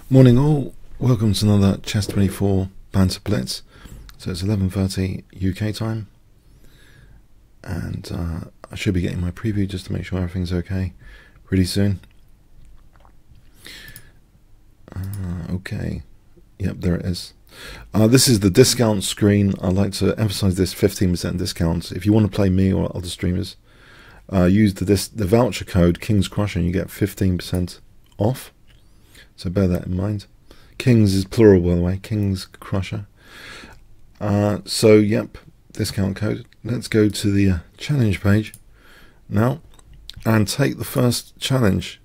Morning all, welcome to another Chess24 Banter Blitz. So it's 11:30 UK time, and I should be getting my preview just to make sure everything's okay pretty soon. Okay, yep, there it is. This is the discount screen. I'd like to emphasize this 15% discount. If you want to play me or other streamers, use the voucher code Kingscrusher and you get 15% off. So bear that in mind. Kings is plural, by the way. Kingscrusher. So yep, discount code. Let's go to the challenge page now and take the first challenge.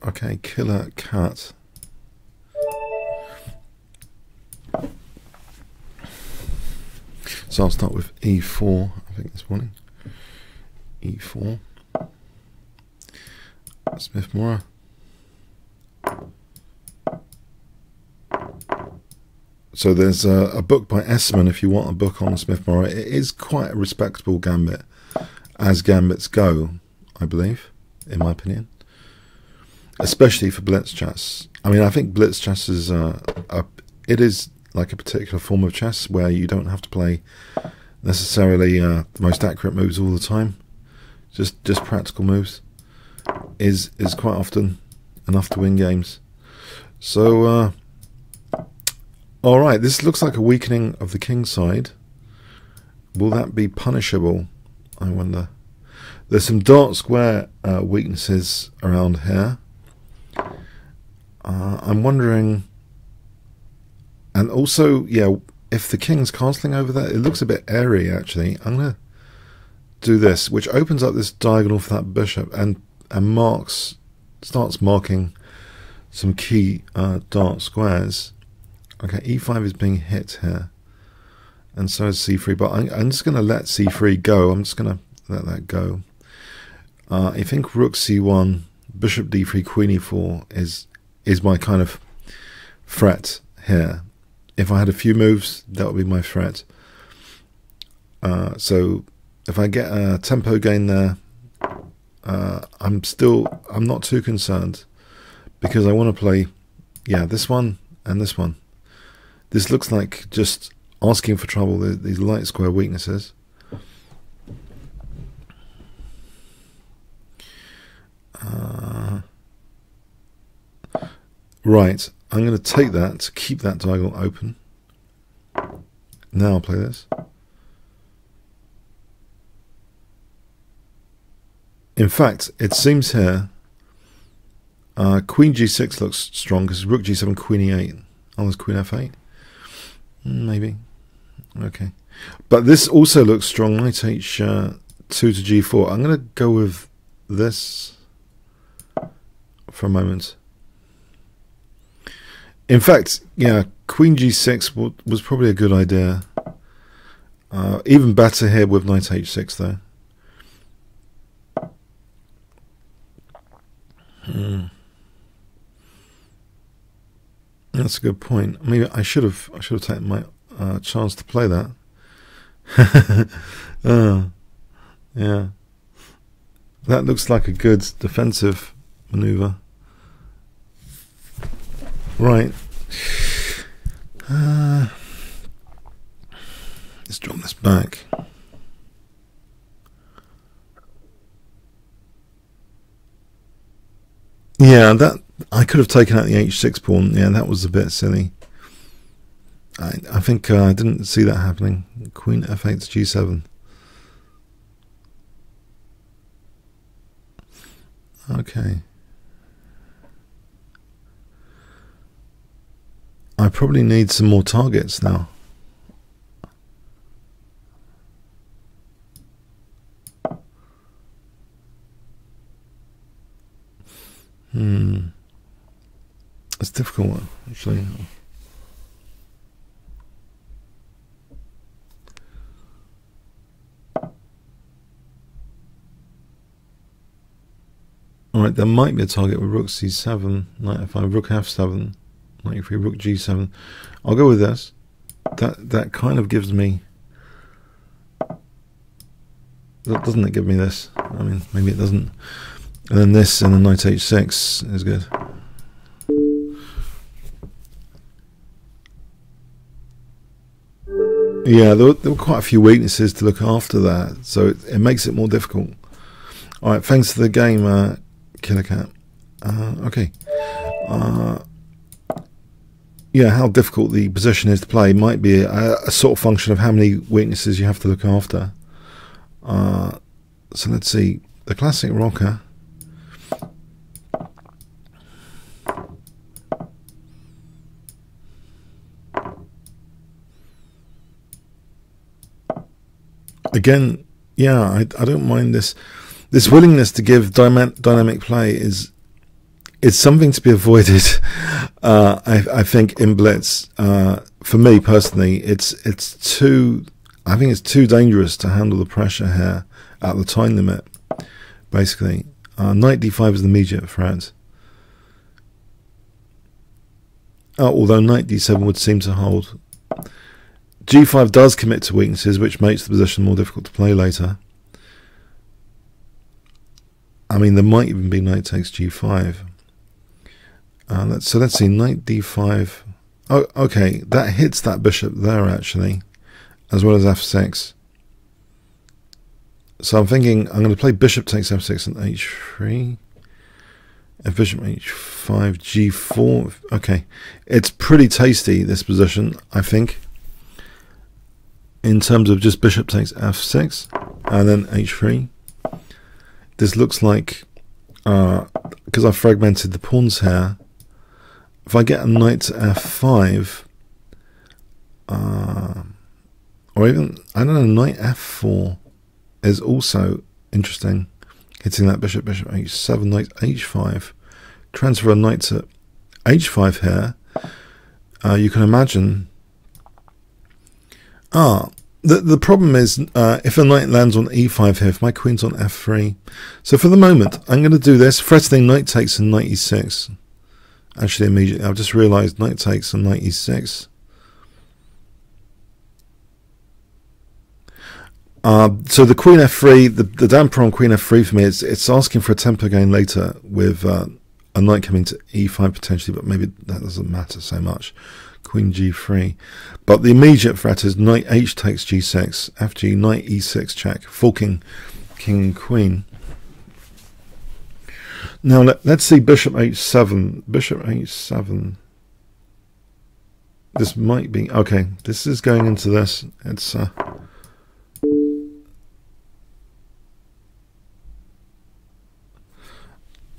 Okay, killer cat. So I'll start with E4, I think this morning. E4. Smith Mora. So there's a book by Esmond if you want a book on Smith Mora. It is quite a respectable gambit, as gambits go, I believe, in my opinion. Especially for Blitz chess. I mean, I think Blitz chess is it is like a particular form of chess where you don't have to play necessarily the most accurate moves all the time. Just practical moves is quite often enough to win games. So all right, this looks like a weakening of the king side. Will that be punishable, I wonder? There's some dark square weaknesses around here. I'm wondering, and also, yeah, if the king's castling over there, it looks a bit airy actually. I'm gonna do this, which opens up this diagonal for that bishop and starts marking some key dark squares. Okay, e5 is being hit here, and so is c3. But I'm just going to let c3 go. I'm just going to let that go. I think rook c1, bishop d3, queen e4 is my kind of threat here. If I had a few moves, that would be my threat. So if I get a tempo gain there, I'm not too concerned, because I want to play, yeah, this one and this one. This looks like just asking for trouble, these light square weaknesses. Right, I'm going to take that to keep that diagonal open. Now I'll play this. In fact, it seems here queen g6 looks strong because rook g7, queen e8. Oh, there's queen f8. Maybe. Okay. But this also looks strong. Knight h2 to g4. I'm going to go with this for a moment. In fact, yeah, queen g6 was probably a good idea. Even better here with knight h6 though. That's a good point. I mean, I should have taken my chance to play that. Yeah, that looks like a good defensive maneuver. Right. Let's drop this back. Yeah, that I could have taken out the h6 pawn. Yeah, that was a bit silly. I think I didn't see that happening. Queen f8 to g7. Okay. I probably need some more targets now. It's difficult, actually. Alright, there might be a target with rook c7, knight f5, rook f7, knight e3, rook g7. I'll go with this. That kind of gives me... Doesn't it give me this? I mean, maybe it doesn't. And then this and the knight h6 is good. Yeah, there were quite a few weaknesses to look after that, so it makes it more difficult. Alright, thanks for the game, Killer Cat. Okay. Yeah, how difficult the position is to play might be a sort of function of how many weaknesses you have to look after. So let's see. The classic rocker. Again, yeah, I don't mind this. This willingness to give dynamic play is something to be avoided. I think in Blitz, for me personally, it's too. I think it's too dangerous to handle the pressure here at the time limit. Basically, knight d5 is the immediate threat. Although knight d7 would seem to hold. G5 does commit to weaknesses, which makes the position more difficult to play later. I mean, there might even be knight takes G5. So let's see, knight D5. Oh, okay, that hits that bishop there actually, as well as F6. So I'm thinking I'm going to play bishop takes F6 and H3. If bishop H5, G4. Okay, it's pretty tasty, this position, I think, in terms of just bishop takes F6 and then H3. This looks like, because I've fragmented the pawns here, if I get a knight to F5, or even, I don't know, knight F4 is also interesting. Hitting that bishop, bishop H7, knight H5, transfer a knight to H5 here. You can imagine. The problem is, if a knight lands on E5 here, if my queen's on F3. So for the moment, I'm going to do this, threatening knight takes and knight E6. Actually, immediately, I've just realised knight takes and knight E6. So the queen F3, the damper on queen F3 for me, it's asking for a tempo gain later with a knight coming to E5 potentially, but maybe that doesn't matter so much. Queen G3, but the immediate threat is knight H takes G6, FG, knight E6 check, forking king and queen. Now let's see bishop H7. Bishop H7. This might be okay. This is going into this. It's yeah,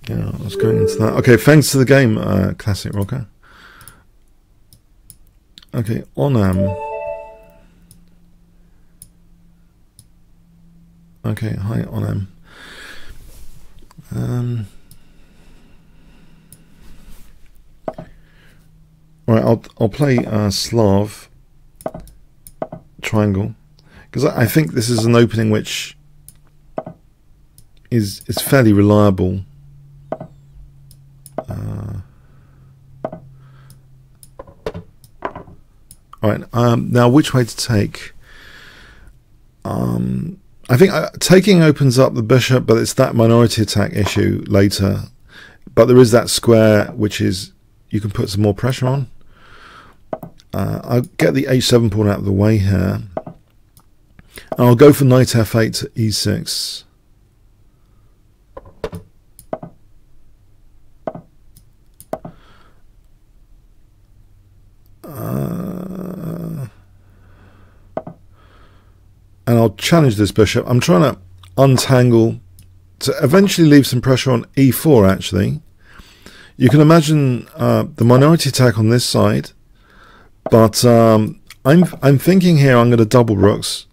I was going into that. Okay, thanks to the game, Classic Rocker. Okay, Onam. Okay, hi Onam. Right, I'll play Slav triangle because I think this is an opening which is fairly reliable. Alright, now which way to take? I think taking opens up the bishop, but it's that minority attack issue later. But there is that square which is you can put some more pressure on. I'll get the H7 pawn out of the way here. And I'll go for knight F8 to E6. And I'll challenge this bishop. I'm trying to untangle to eventually leave some pressure on E4 actually. You can imagine the minority attack on this side, but I'm thinking here I'm going to double rooks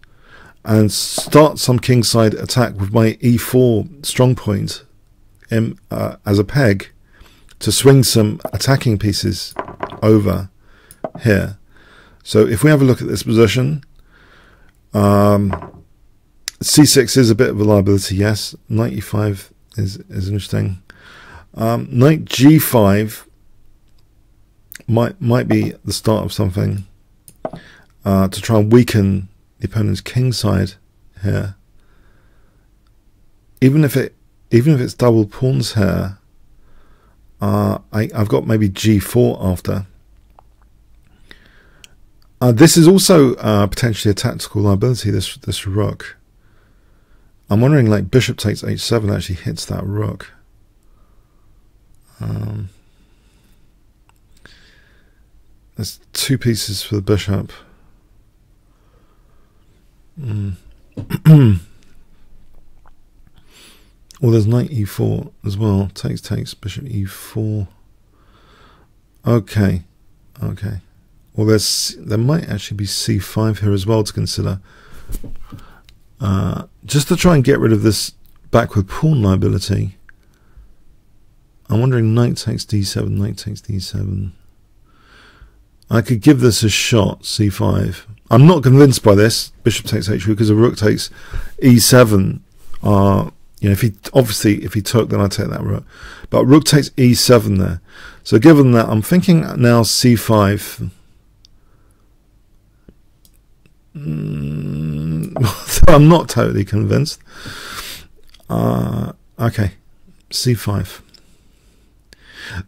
and start some kingside attack with my E4 strong point as a peg to swing some attacking pieces over here. So if we have a look at this position, C6 is a bit of a liability, yes. Knight E5 is interesting. Knight G5 might be the start of something to try and weaken the opponent's king side here. Even if it even if it's double pawns here, I've got maybe g4 after. This is also potentially a tactical liability, this rook. I'm wondering, like, bishop takes h7 actually hits that rook. There's 2 pieces for the bishop. Well, there's knight e4 as well. Takes bishop e4. Okay. Well, there might actually be c5 here as well to consider. Just to try and get rid of this backward pawn liability. I'm wondering, knight takes d7, knight takes d7. I could give this a shot, c5. I'm not convinced by this. Bishop takes h3 because a rook takes e7. You know, if he took, then I'd take that rook. But rook takes e7 there. So given that, I'm thinking now c5. I'm not totally convinced. Okay, c5.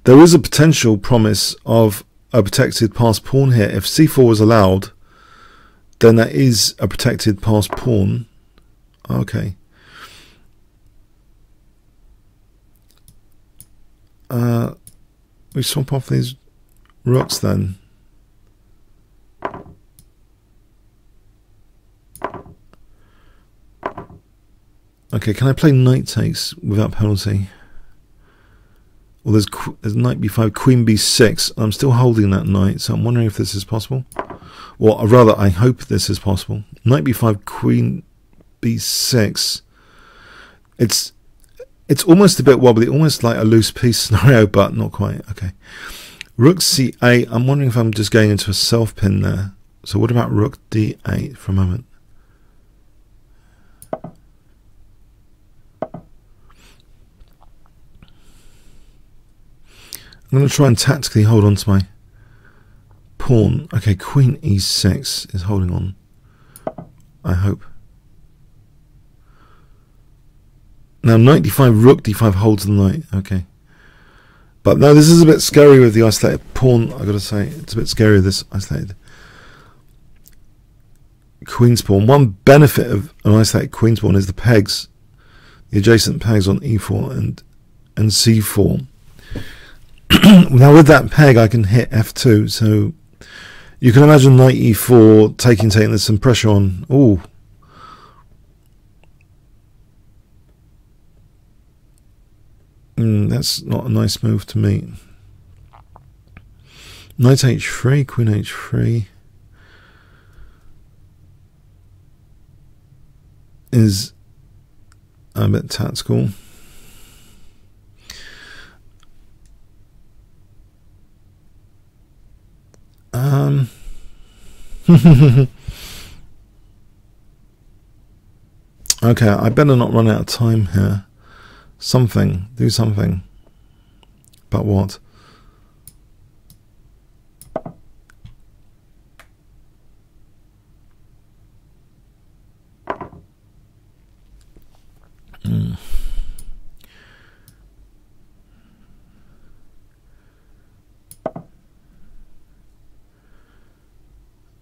There is a potential promise of a protected passed pawn here. If c4 was allowed, then that is a protected passed pawn. Okay. We swap off these rooks then. Okay, can I play knight takes without penalty? Well, there's knight b5, queen b6. I'm still holding that knight, so I'm wondering if this is possible. Well, rather, I hope this is possible. Knight b5, queen b6. It's almost a bit wobbly, almost like a loose piece scenario, but not quite. Okay. Rook c8. I'm wondering if I'm just going into a self pin there. So what about rook d8 for a moment? I'm going to try and tactically hold on to my pawn. Okay, queen e6 is holding on, I hope. Now knight d5, rook d5 holds the knight. Okay. But no, this is a bit scary with the isolated pawn, I've got to say. It's a bit scary with this isolated queen's pawn. One benefit of an isolated queen's pawn is the pegs, the adjacent pegs on e4 and c4. Now with that peg I can hit f2, so you can imagine knight e4 taking there's some pressure on. Ooh. That's not a nice move to me. Knight h3, queen h3 is a bit tactical. Okay, I better not run out of time here. Do something. But what?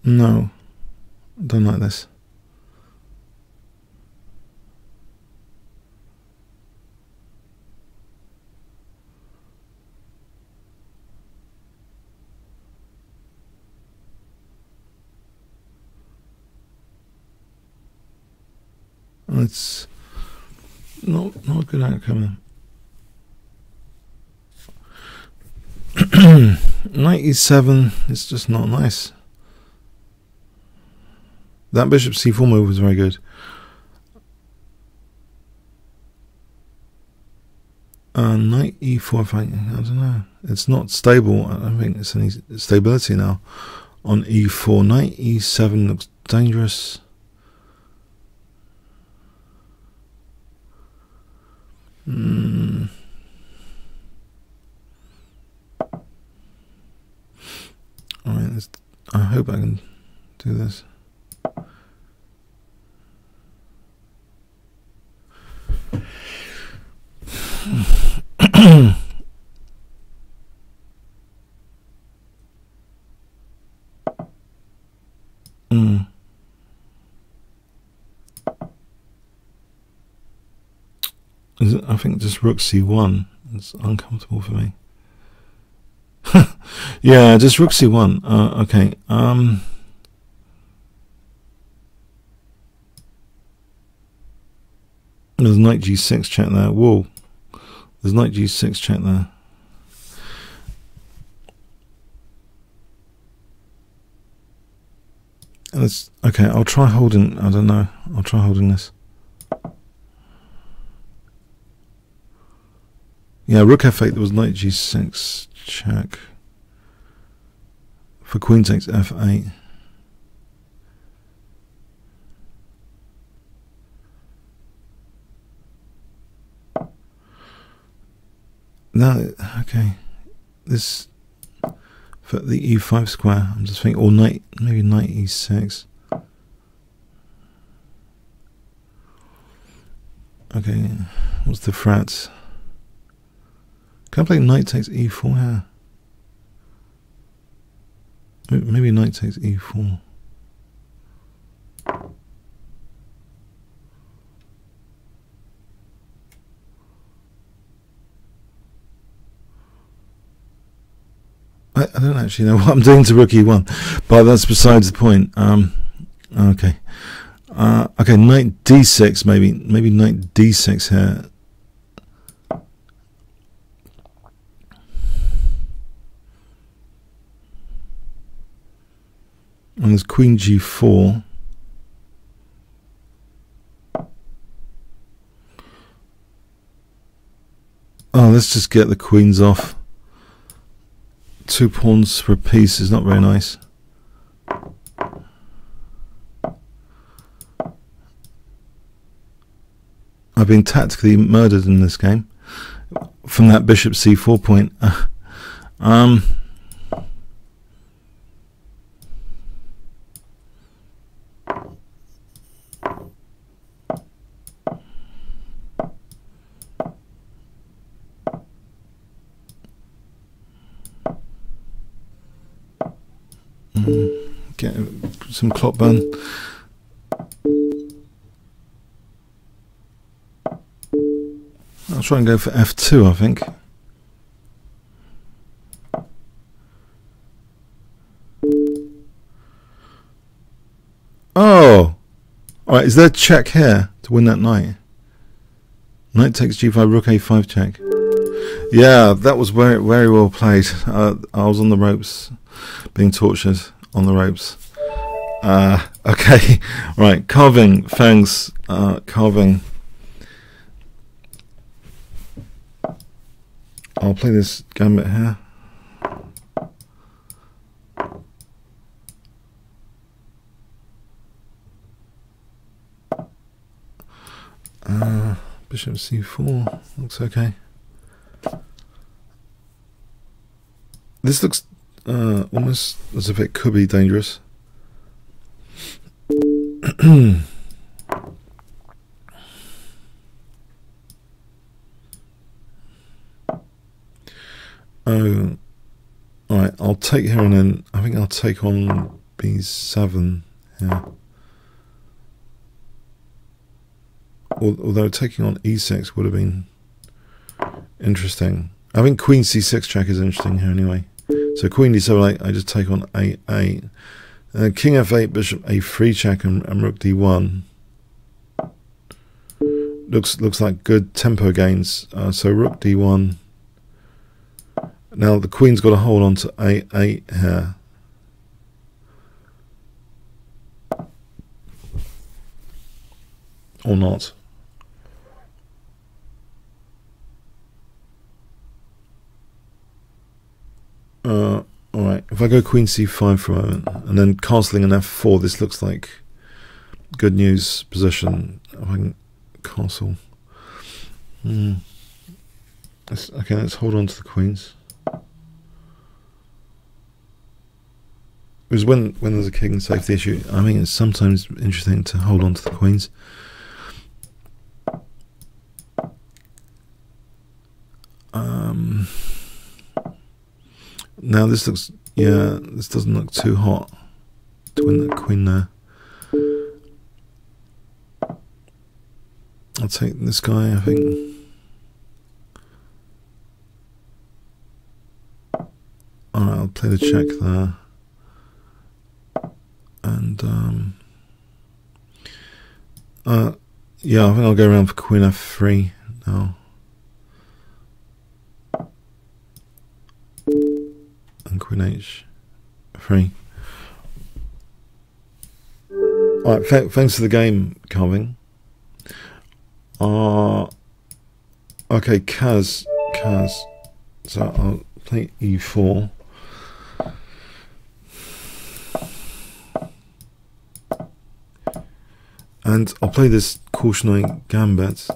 No, I don't like this. It's not a good outcome. Knight e7, it's just not nice. That bishop c4 move was very good. Knight e4, I don't know. It's not stable. I don't think there's any stability now on e4. Knight e7 looks dangerous. Alright, I hope I can do this. I think just rook c1 is uncomfortable for me. Yeah, just rook c1. Okay. There's knight g6 check there. Whoa. There's knight g6 check there. Okay, I'll try holding. I don't know. I'll try holding this. Yeah, rook f8. There was knight g6 check. For queen takes f8. No, okay. This for the e5 square. I'm just thinking, or knight, maybe knight e6. Okay, what's the threat? Can I play knight takes e4 here? Maybe knight takes e4. I don't actually know what I'm doing to rook e1, but that's besides the point. Okay. Okay, knight d6, maybe knight d6 here. And there's queen g4. Oh, let's just get the queens off. 2 pawns for a piece is not very nice. I've been tactically murdered in this game from that bishop c4 point. Get some clock burn. I'll try and go for f2, I think. Oh! Alright, is there a check here to win that knight? Knight takes g5, rook a5 check. Yeah, that was very, very well played. I was on the ropes, being tortured on the ropes. Okay, right, carving, thanks, carving. I'll play this gambit here. Bishop c4 looks okay. This looks almost as if it could be dangerous. Oh, alright, I'll take here and then I think I'll take on b7 here. Although taking on e6 would have been interesting. I think queen c6 check is interesting here anyway. So queen d7, I just take on a8. King f8, bishop a3 check, and rook d1. Looks like good tempo gains. So rook d1. Now the queen's got to hold on to a8 here. Or not. Alright, if I go queen c5 for a moment, and then castling an f4, this looks like good news position. If I can castle. Okay, let's hold on to the queens. Because when there's a king safety issue, I mean, it's sometimes interesting to hold on to the queens. Now this looks, yeah, this doesn't look too hot to win that queen there. I'll take this guy, I think. Alright, I'll play the check there. And yeah, I think I'll go around for queen f3 now. And queen h3. Alright, thanks for the game, Carving. Okay, Kaz. So I'll play e4. And I'll play this cautionary gambit.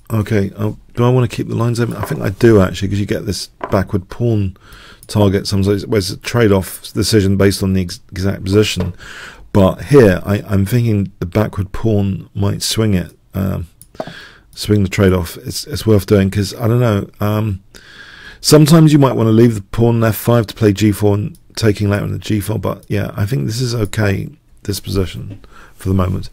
Okay, do I want to keep the lines open? I think I do, actually, because you get this backward pawn target sometimes, where it's a trade-off decision based on the exact position. But here, I'm thinking the backward pawn might swing it, swing the trade-off. It's worth doing, because, I don't know, sometimes you might want to leave the pawn on f5 to play g4 and taking later on the g4, but yeah, I think this is okay, this position, for the moment.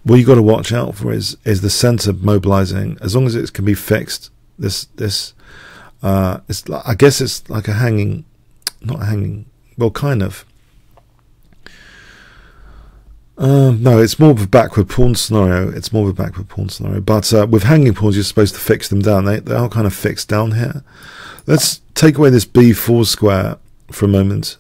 What you got to watch out for is the center mobilizing. As long as it can be fixed, it's I guess it's like a hanging, not a hanging, well, kind of. No, it's more of a backward pawn scenario. It's more of a backward pawn scenario. But with hanging pawns, you're supposed to fix them down. They are kind of fixed down here. Let's take away this b4 square for a moment,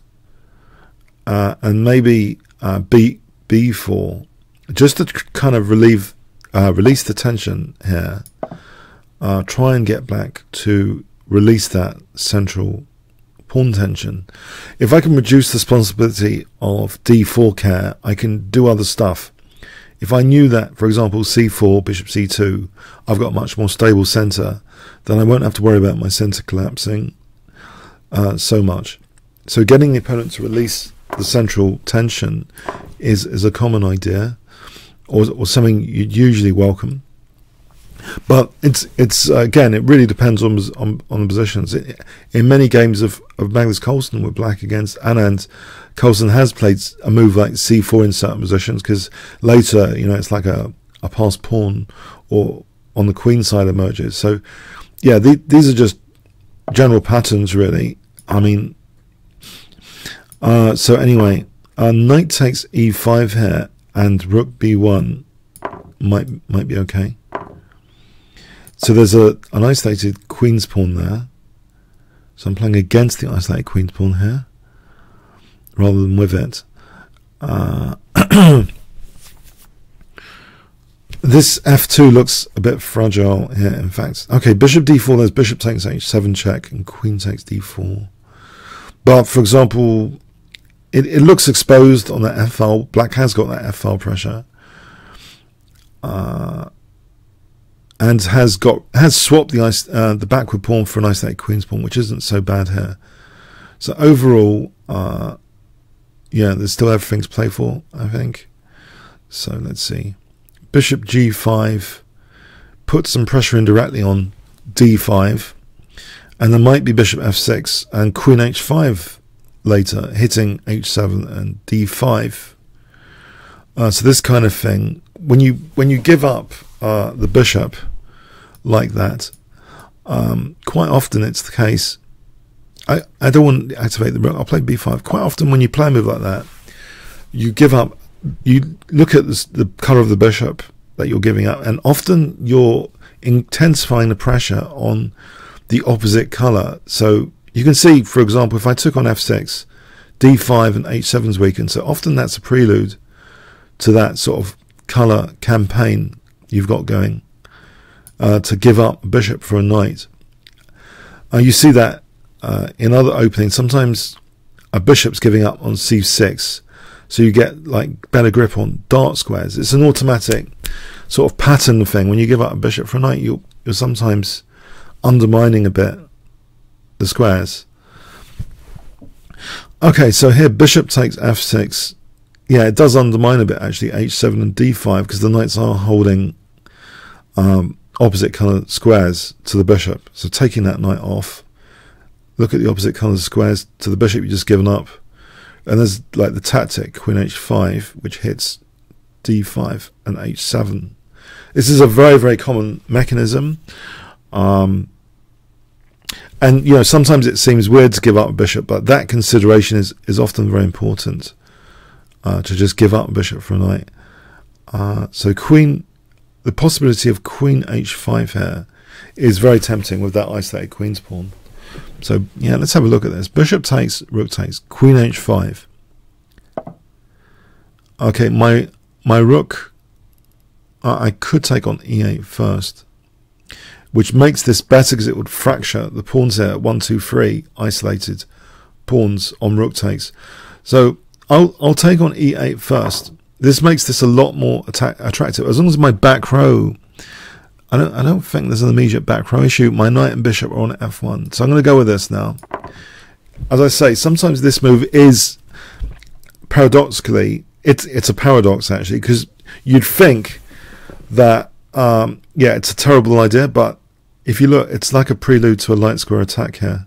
and maybe b4. Just to kind of release the tension here, try and get black to release that central pawn tension. If I can reduce the responsibility of d4 care, I can do other stuff. If I knew that, for example, c4, bishop c2, I've got a much more stable center, then I won't have to worry about my center collapsing so much. So getting the opponent to release the central tension is a common idea. Or something you'd usually welcome, but it's again, it really depends on the positions. In many games of Magnus Carlsen with black against Anand, Carlsen has played a move like c4 in certain positions, because later, you know, it's like a passed pawn or on the queen side emerges. So yeah, these are just general patterns, really. I mean, so anyway, knight takes e5 here. And rook b1 might be okay. So there's an isolated queen's pawn there. So I'm playing against the isolated queen's pawn here, rather than with it. This f2 looks a bit fragile here, in fact. Okay, bishop d4, there's bishop takes h7 check, and queen takes d4. But, for example, it looks exposed on that f-file. Black has got that f-file pressure, and has swapped the backward pawn for an isolated queen's pawn, which isn't so bad here. So overall, yeah, there's still everything to play for, I think. So let's see. Bishop g5 puts some pressure indirectly on d5, and there might be bishop f6 and queen h5 later, hitting h7 and d5. So this kind of thing, when you give up the bishop like that, quite often it's the case. I don't want to activate the rook. I'll play b5. Quite often when you play a move like that, you give up. You look at the colour of the bishop that you're giving up, and often you're intensifying the pressure on the opposite colour. So you can see, for example, if I took on f6, d5 and h7 is weakened. So often that's a prelude to that sort of colour campaign you've got going, to give up a bishop for a knight. You see that in other openings. Sometimes a bishop's giving up on c6, so you get like better grip on dark squares. It's an automatic sort of pattern thing. When you give up a bishop for a knight, you're sometimes undermining a bit the squares. Okay, so here bishop takes f6, yeah, it does undermine a bit actually, h7 and d5, because the knights are holding opposite colour squares to the bishop. So taking that knight off, look at the opposite colour squares to the bishop you've just given up. And there's like the tactic, queen h5, which hits d5 and h7. This is a very, very common mechanism. And, you know, sometimes it seems weird to give up a bishop, but that consideration is often very important, to just give up a bishop for a knight. So the possibility of queen h5 here is very tempting with that isolated queen's pawn. So, yeah, let's have a look at this. Bishop takes, rook takes, queen h5. Okay, my rook, I could take on e8 first, which makes this better because it would fracture the pawns here at 1, 2, 3, isolated pawns on rook takes. So I'll take on e8 first. This makes this a lot more attractive. As long as my back row, I don't think there's an immediate back row issue. My knight and bishop are on f1. So I'm going to go with this now. As I say, sometimes this move is paradoxically, it's a paradox actually, because you'd think that, yeah, it's a terrible idea, but if you look, it's like a prelude to a light square attack here.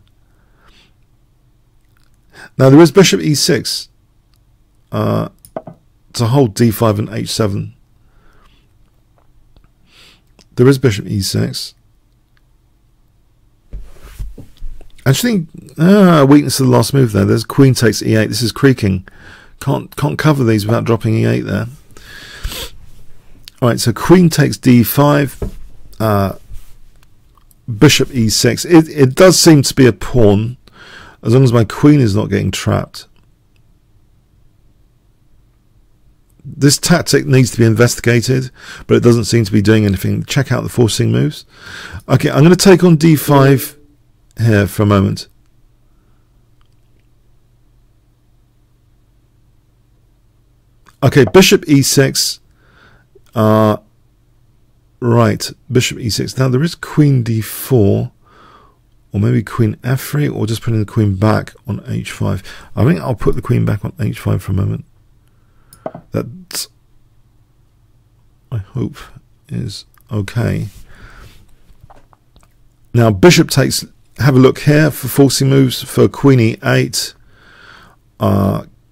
Now there is bishop e6 to hold d5 and h7. There is bishop e6. Actually, weakness of the last move there. There's queen takes e8. This is creaking. Can't cover these without dropping e8 there. All right, so queen takes d5. Bishop e6. It does seem to be a pawn, as long as my queen is not getting trapped. This tactic needs to be investigated, but it doesn't seem to be doing anything. Check out the forcing moves. Okay, I'm going to take on d5 here for a moment. Okay, bishop e6. Right, bishop e6. Now there is queen d4, or maybe queen f3, or just putting the queen back on h5. I think I'll put the queen back on h5 for a moment. That, I hope, is okay. Now bishop takes, have a look here for forcing moves for queen e8,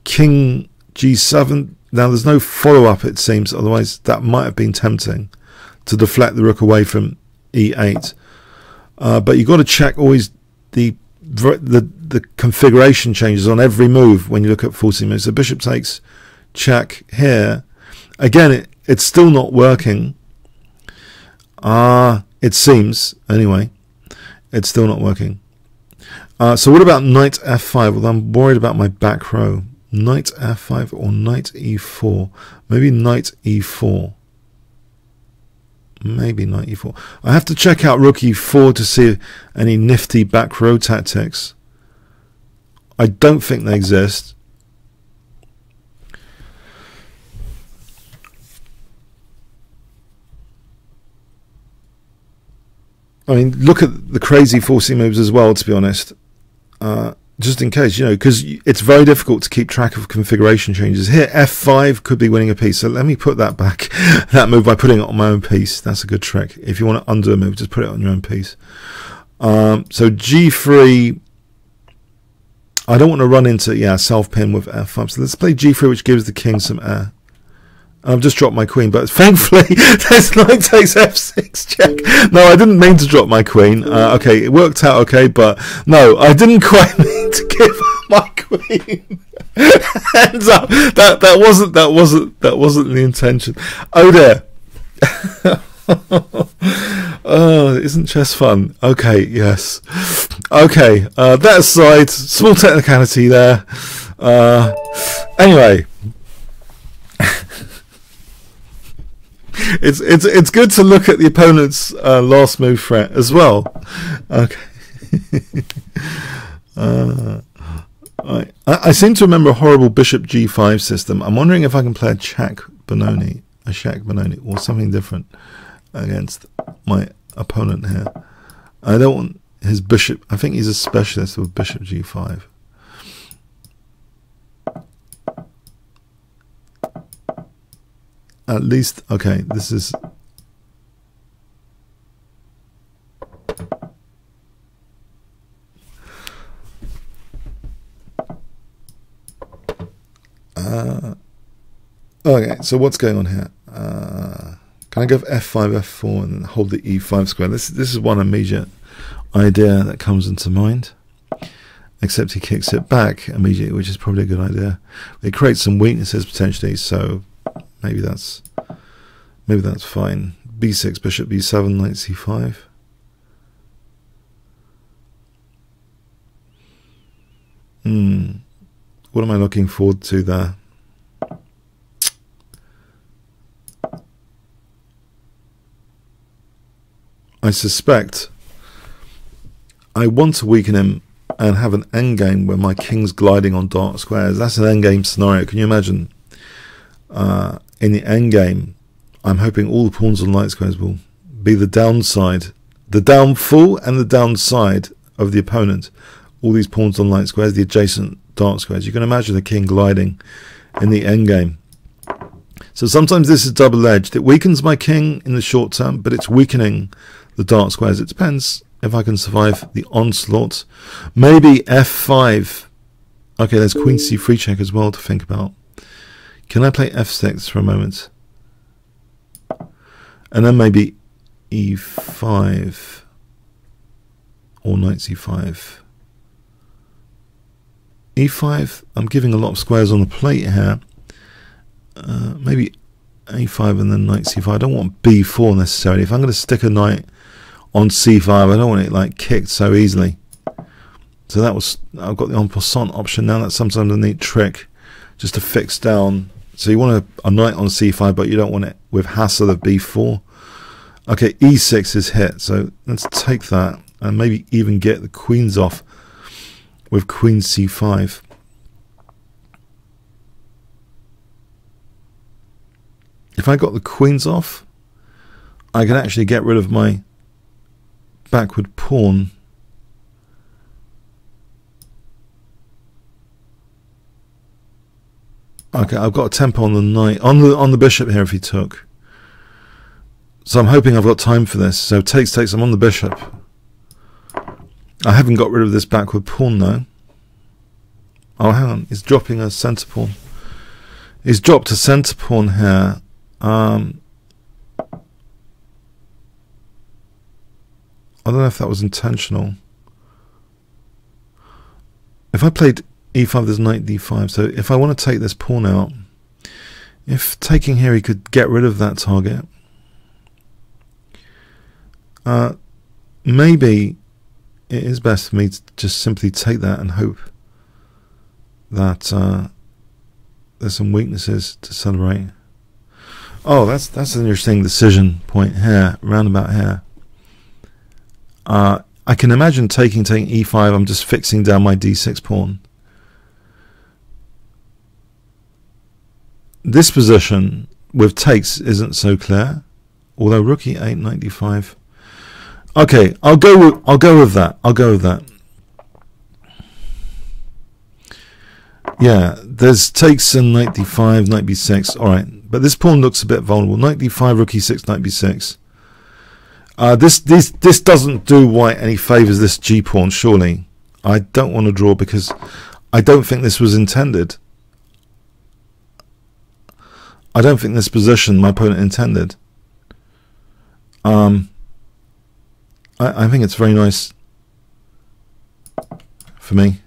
king g7. Now there's no follow-up, it seems, otherwise that might have been tempting to deflect the rook away from e8. But you've got to check always the configuration changes on every move when you look at forcing moves. So bishop takes, check here. Again, it's still not working. It seems, anyway. It's still not working. So what about knight f5? Well, I'm worried about my back row. Knight f5 or knight e4. Maybe knight e4. Maybe knight e4. I have to check out rook e4 to see any nifty back row tactics. I don't think they exist. I mean, look at the crazy forcing moves as well, to be honest. Just in case, you know, because it's very difficult to keep track of configuration changes. Here, f5 could be winning a piece. So let me put that back, that move, by putting it on my own piece. That's a good trick. If you want to undo a move, just put it on your own piece. So g3, I don't want to run into, yeah, self-pin with f5. So let's play g3, which gives the king some air. I've just dropped my queen, but thankfully this knight takes f6 check. No, I didn't mean to drop my queen. Okay, it worked out okay, but no, I didn't quite mean to give up my queen. Hands up. That wasn't the intention. Oh dear. Oh, isn't chess fun? Okay, yes. Okay, that aside, small technicality there. Anyway. It's good to look at the opponent's last move threat as well. Okay. I seem to remember a horrible bishop g5 system. I'm wondering if I can play a Shaq Benoni, or something different against my opponent here. I don't want his bishop. I think he's a specialist with bishop g5. at least, okay, this is... okay, so what's going on here? Can I go for f5, f4 and hold the e5 square? This is one immediate idea that comes into mind. Except he kicks it back immediately, which is probably a good idea. It creates some weaknesses potentially, so maybe that's fine. b6, bishop b7, knight c5. What am I looking forward to there? I suspect I want to weaken him and have an endgame where my king's gliding on dark squares. That's an endgame scenario. Can you imagine? In the endgame, I'm hoping all the pawns on light squares will be the downside, the downfall and the downside of the opponent. All these pawns on light squares, the adjacent dark squares. You can imagine the king gliding in the endgame. So sometimes this is double-edged. It weakens my king in the short term, but it's weakening the dark squares. It depends if I can survive the onslaught. Maybe f5. Okay, there's queen c3 check as well to think about. Can I play f6 for a moment? And then maybe e5 or knight c5. e5, I'm giving a lot of squares on the plate here. Maybe a5 and then knight c5. I don't want b4 necessarily. If I'm going to stick a knight on c5, I don't want it like kicked so easily. So that was, I've got the en passant option now. That's sometimes a neat trick just to fix down. So you want a knight on c5, but you don't want it with hassle of b4. Okay, e6 is hit, so let's take that and maybe even get the queens off with queen c5. If I got the queens off, I can actually get rid of my backward pawn. Okay, I've got a tempo on the knight, on the bishop here if he took. So I'm hoping I've got time for this. So takes, I'm on the bishop. I haven't got rid of this backward pawn though. Oh, hang on, he's dropping a centre pawn. He's dropped a centre pawn here. I don't know if that was intentional. If I played e5, there's knight d5. So if I want to take this pawn out, if taking here he could get rid of that target. Maybe it is best for me to just simply take that and hope that there's some weaknesses to celebrate. Oh, that's an interesting decision point here, roundabout here. I can imagine taking e5. I'm just fixing down my d6 pawn. This position with takes isn't so clear, although rook e8, knight d5. Okay, I'll go with that. I'll go with that. Yeah, there's takes and knight d5, knight b6. All right, but this pawn looks a bit vulnerable. Knight d5, rook e6, knight b6. This doesn't do white any favors. This g pawn, surely. I don't want to draw because I don't think this was intended. I don't think this position my opponent intended. I think it's very nice for me.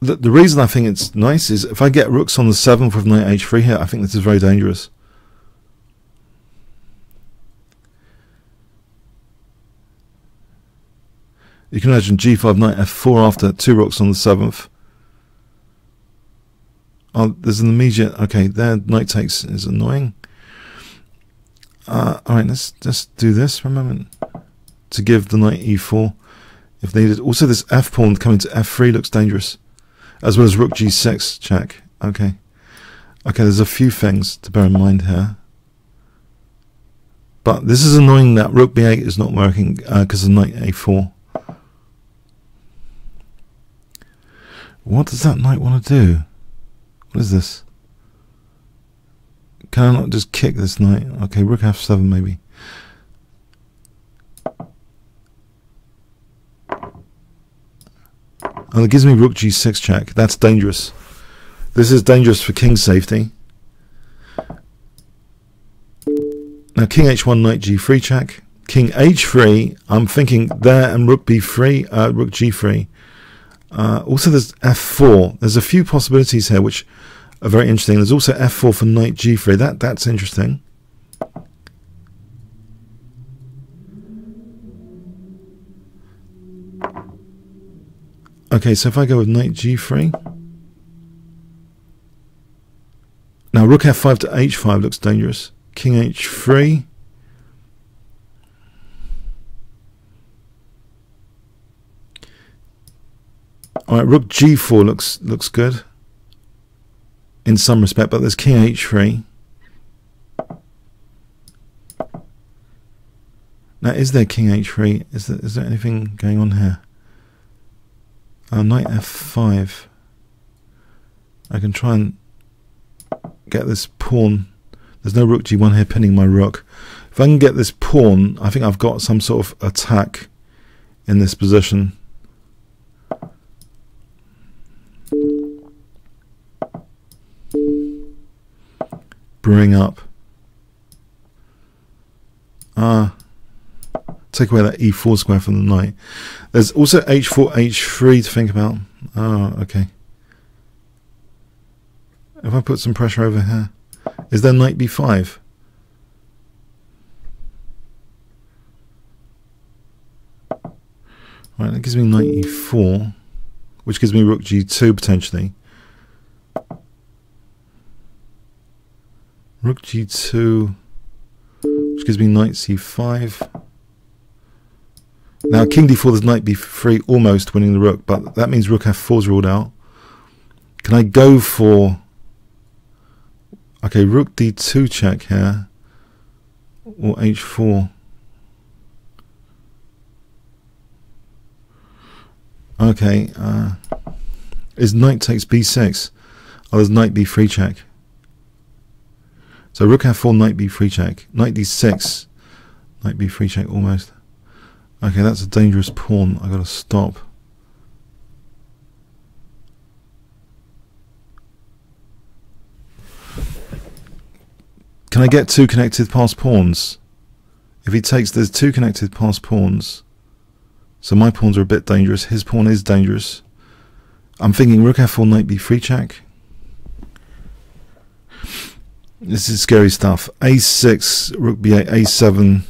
The reason I think it's nice is if I get rooks on the 7th with knight h3 here, I think this is very dangerous. You can imagine g5, knight f4 after 2 rooks on the 7th. Oh, there's an immediate... Okay, there, knight takes is annoying. Alright, let's just do this for a moment to give the knight e4 if needed. Also, this f pawn coming to f3 looks dangerous, as well as rook g6 check. Okay, there's a few things to bear in mind here. But this is annoying that rook b8 is not working because of knight a4. What does that knight want to do? What is this? Can I not just kick this knight? Okay, rook f7 maybe. Oh, it gives me rook g6 check. That's dangerous. This is dangerous for king safety. Now king h1, knight g3 check. King h3. I'm thinking there, and rook b3, rook g3. Also there's f4. There's a few possibilities here which are very interesting. There's also f4 for knight g3. That's interesting. Okay, so if I go with knight g3. Now rook f5 to h5 looks dangerous. King h3. Alright, rook g4 looks good in some respect, but there's king h3. Now is there king h3? Is there anything going on here? Knight f5. I can try and get this pawn. There's no rook g1 here pinning my rook. If I can get this pawn, I think I've got some sort of attack in this position. Brewing up. Take away that e4 square from the knight. There's also h4, h3 to think about. Oh, okay. If I put some pressure over here, is there knight b5? Right, that gives me knight e4, which gives me rook g2 potentially. Rook g2, which gives me knight c5. Now king d4, there's knight b3 almost winning the rook, but that means rook f4 is ruled out. Can I go for... Okay, rook d2 check here, or h4. Okay, is knight takes b6. Oh, there's knight b3 check. So rook f4, knight b3 check. Knight d6, knight b3 check almost. Okay, that's a dangerous pawn. I gotta stop. Can I get two connected passed pawns? If he takes, there's two connected passed pawns. So my pawns are a bit dangerous. His pawn is dangerous. I'm thinking rook f4, knight b3 check. This is scary stuff. a6, rook b8, a7.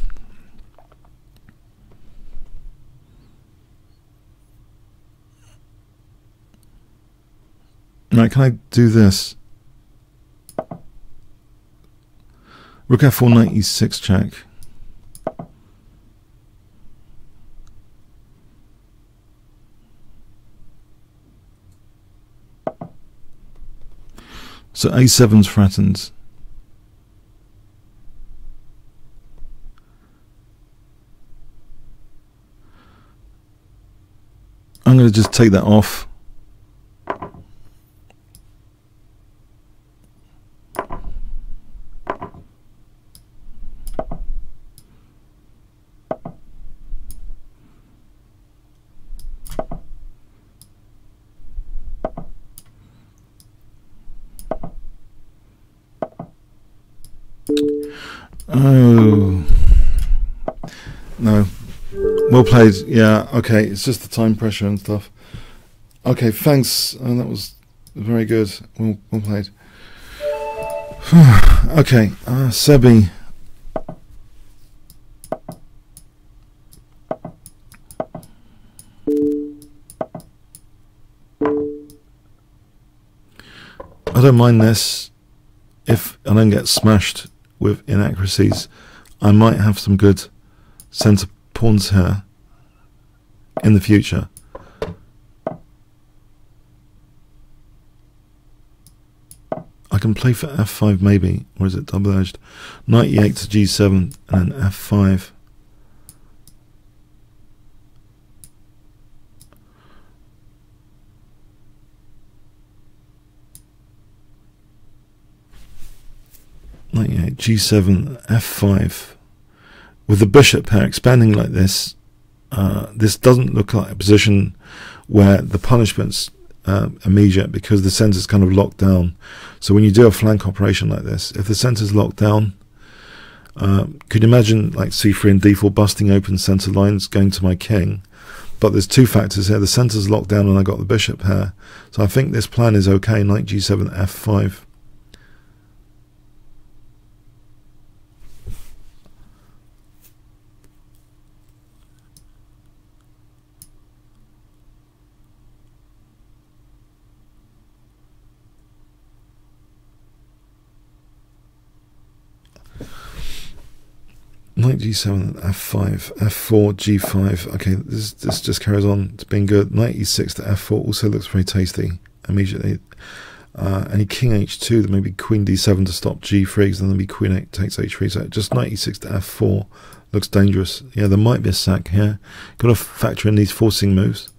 Right, can I do this? Rook f4, knight e6 check. So a7's threatened. I'm going to just take that off. Oh no, well played. Yeah, okay, it's just the time pressure and stuff. Okay, thanks. That was very good. Well played. Okay, Sebi. I don't mind this if I don't get smashed with inaccuracies. I might have some good centre pawns here in the future. I can play for f5 maybe, or is it double-edged? Knight e8 to g7 and then f5. g7, f5. With the bishop pair expanding like this, this doesn't look like a position where the punishment's immediate, because the centre's kind of locked down. So when you do a flank operation like this, if the centre's locked down, could you imagine like c3 and d4 busting open centre lines going to my king? But there's two factors here. The centre's locked down and I got the bishop pair. So I think this plan is okay. Knight g7, f5. Knight g7, f5, f4, g5. Okay, this just carries on. It's been good. Knight e6 to f4 also looks very tasty immediately. Any king h2, then maybe queen d7 to stop g3, because then there'll be queen 8 takes h3. So just knight e6 to f4 looks dangerous. Yeah, there might be a sack here. Got to factor in these forcing moves.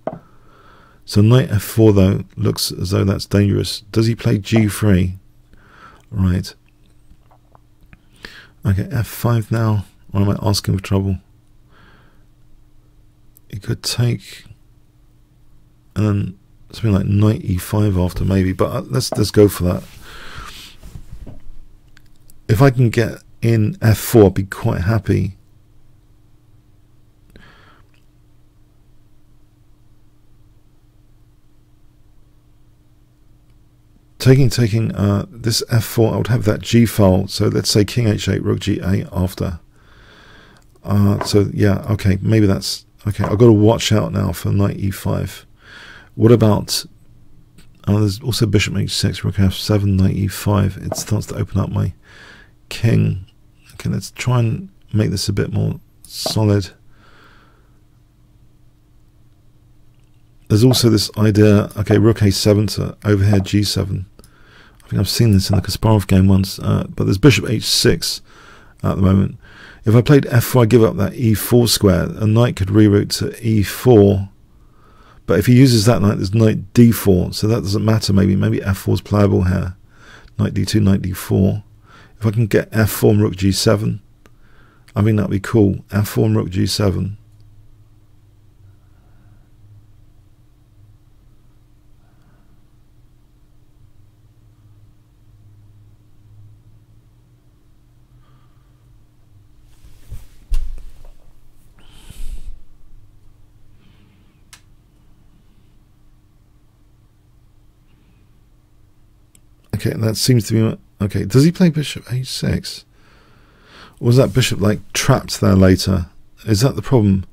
So knight f4 though looks as though that's dangerous. Does he play g3? Right. Okay, f5 now. Or am I asking for trouble? He could take, and then something like knight e5 after maybe, but let's go for that. If I can get in f4, I'd be quite happy. Taking this f4, I would have that g file. So let's say king h8, rook g8 after. So yeah, okay, maybe that's okay. I've got to watch out now for knight e5. What about there's also bishop h6, rook f7, knight e5. It starts to open up my king. Okay, let's try and make this a bit more solid. There's also this idea, okay, rook a7 to overhead g7. I think I've seen this in the Kasparov game once, but there's bishop h6 at the moment. If I played f4, I give up that e4 square. A knight could reroute to e4. But if he uses that knight, there's knight d4. So that doesn't matter. Maybe f4 is playable here. Knight d2, knight d4. If I can get f4 and rook g7, I think that'd be cool. f4 and rook g7. Okay, that seems to be okay. Does he play bishop h6? Or was that bishop like trapped there later? Is that the problem?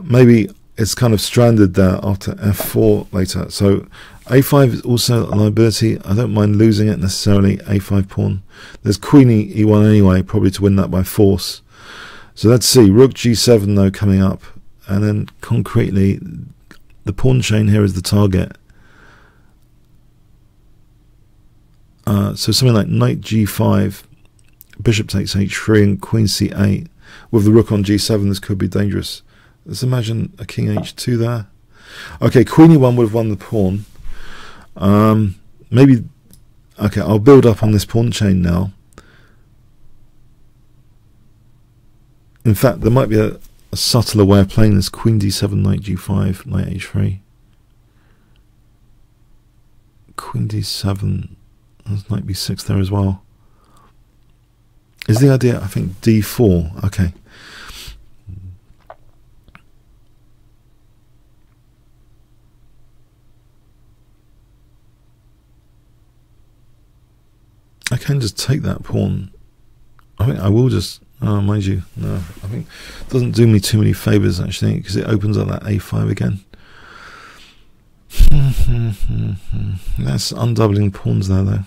Maybe it's kind of stranded there after f4 later. So a5 is also a liability. I don't mind losing it necessarily. A5 pawn. There's queen e1 anyway, probably to win that by force. So let's see. Rook g7 though coming up, and then concretely, the pawn chain here is the target. So something like knight g5, bishop takes h3, and queen c8. With the rook on g7, this could be dangerous. Let's imagine a king h2 there. Okay, queen e1 would have won the pawn. Maybe, okay, I'll build up on this pawn chain now. In fact, there might be a subtler way of playing this. Queen d7, knight g5, knight h3. Queen d7. There's knight b6 there as well. Is the idea, I think, d4. Okay. I can just take that pawn. I think I will just, mind you, no, I think it doesn't do me too many favours actually, because it opens up that a5 again. That's undoubling pawns there though.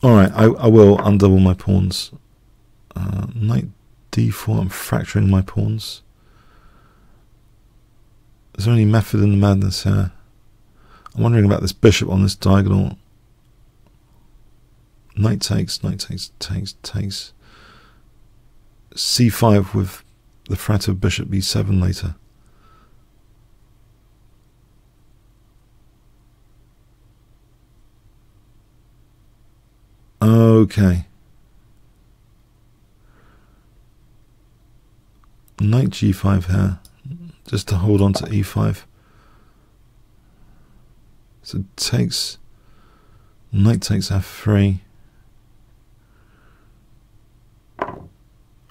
Alright, I will undouble my pawns. Knight d4, I'm fracturing my pawns. Is there any method in the madness here? I'm wondering about this bishop on this diagonal. Knight takes, takes. c5 with the threat of bishop b7 later. Okay. Knight g5 here, just to hold on to e5. So it takes, knight takes f3.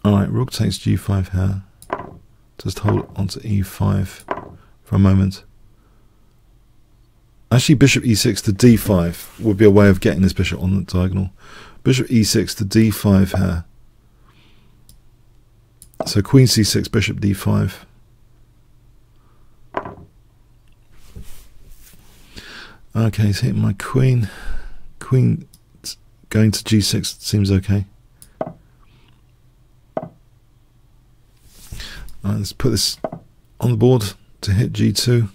Alright, rook takes g5 here. Just hold on to e5 for a moment. Actually, bishop e6 to d5 would be a way of getting this bishop on the diagonal. Bishop e6 to d5 here. So queen c6, bishop d5. Okay, he's hitting my queen. Queen going to g6 seems okay. Alright, let's put this on the board to hit g2.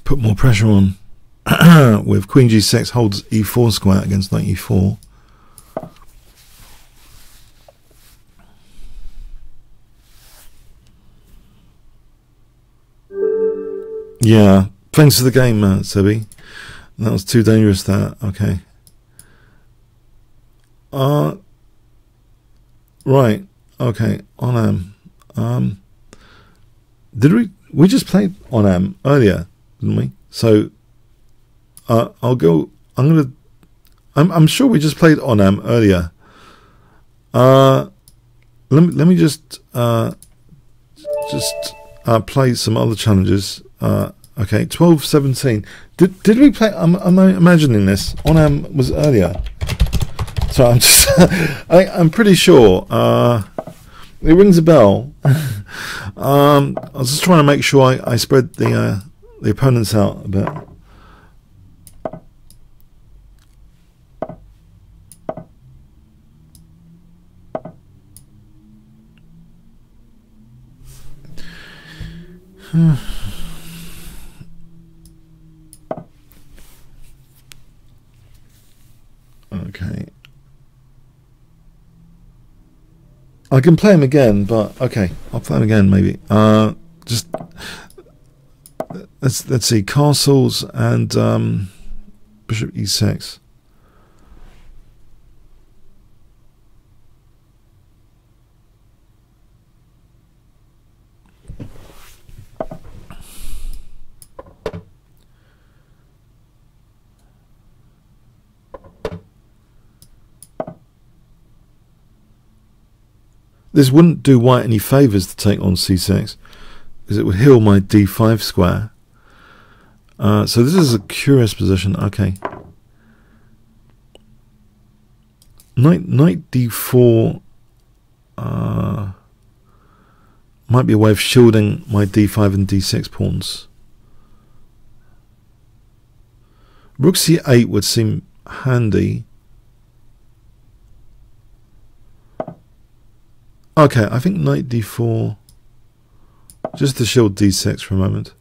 Put more pressure on with queen g6 holds e4 square against knight e4. Yeah, thanks for the game, Sebi. That was too dangerous there. Okay. Right. Okay. On did we just played on earlier, didn't we? So I'll go. I'm sure we just played on earlier. Let me just play some other challenges. Okay, 12-17. Did we play? I'm imagining this. On was earlier. So I'm just. I'm pretty sure. It rings a bell. I was just trying to make sure I spread the opponents out a bit. Okay. I can play him again, but okay, I'll play him again maybe. Just let's see, castles and bishop e6. This wouldn't do white any favours to take on c6, because it would heal my d5 square. So this is a curious position. Okay. Knight d4 might be a way of shielding my d5 and d6 pawns. Rook c8 would seem handy. Okay, I think knight d4, just to shield d6 for a moment.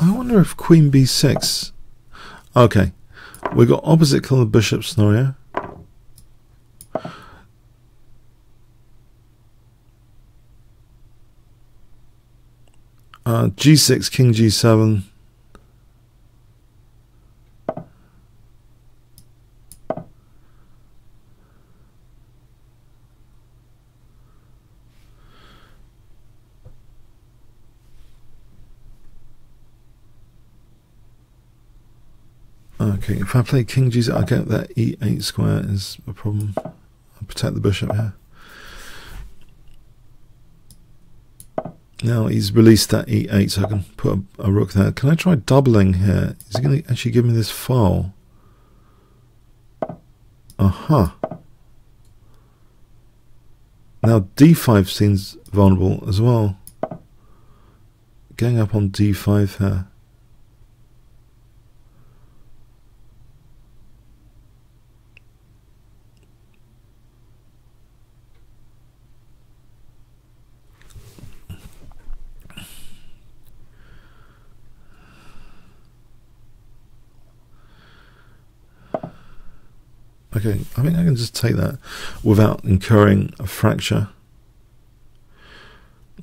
I wonder if queen b6. Okay, we got opposite color bishop scenario. G6, king g7. Okay, if I play king g7, I get that e8 square is a problem. I'll protect the bishop here. Now he's released that e8, so I can put a rook there. Can I try doubling here? Is he going to actually give me this file? Aha. Now d5 seems vulnerable as well. getting up on d5 here. Okay, I think I can just take that without incurring a fracture.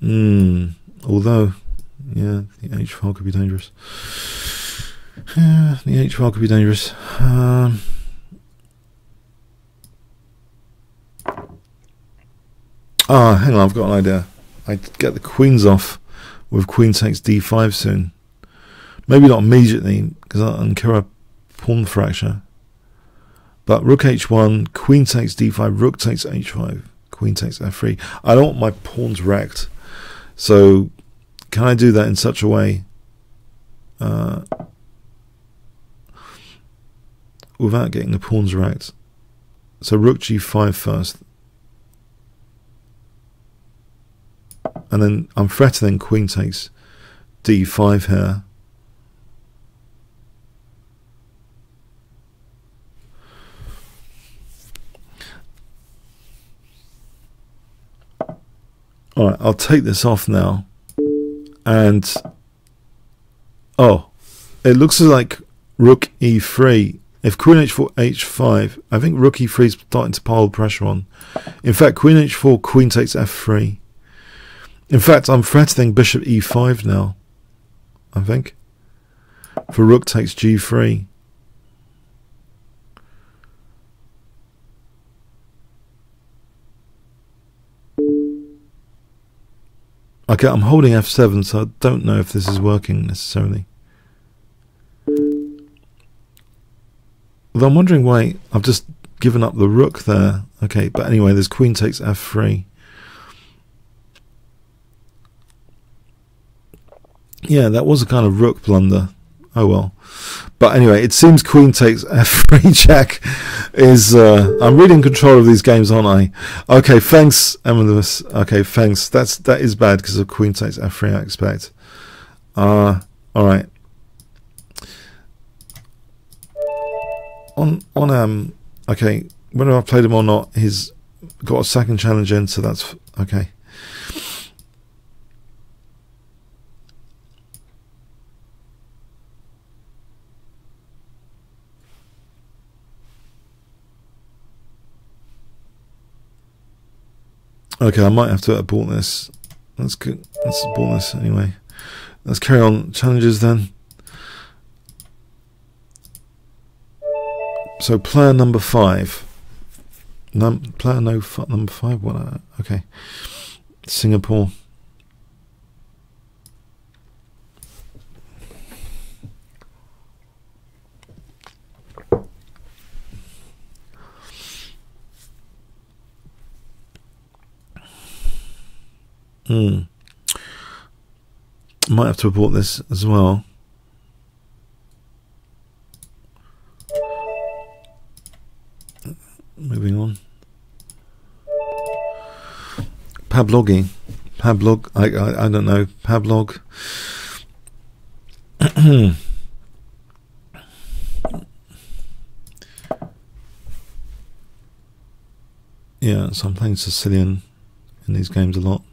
Although, yeah, the H file could be dangerous. Yeah, the H file could be dangerous. Oh, hang on, I've got an idea. I get the queens off with queen takes d5 soon. Maybe not immediately, because I'll incur a pawn fracture. But rook h1, queen takes d5, rook takes h5, queen takes f3. I don't want my pawns wrecked. So, can I do that in such a way without getting the pawns wrecked? So rook g5 first. And then I'm threatening queen takes d5 here. Alright, I'll take this off now. And oh, it looks like rook e3. If queen h4, h5, I think rook e3 is starting to pile pressure on. In fact, queen h4, queen takes f3. In fact, I'm threatening bishop e5 now, I think, for rook takes g3. Okay, I'm holding f7, so I don't know if this is working necessarily. Although I'm wondering why I've just given up the rook there. Okay, but anyway, there's queen takes f3. Yeah, that was a kind of rook blunder. Oh well. But anyway, it seems queen takes f3 check is... I'm really in control of these games, aren't I? Okay, thanks, Emma Lewis. Okay, thanks. That is bad because of queen takes f3, I expect. Alright. Okay, whether I've played him or not, he's got a second challenge in, so that's... Okay. Okay, I might have to abort this. That's good. Let's abort this anyway. Let's carry on challenges then. So player number 5. Player number 5. What? Okay. Singapore. Might have to abort this as well. Moving on. Pablogi. Pablog. I don't know. Pablog. Yeah, so I'm playing Sicilian in these games a lot.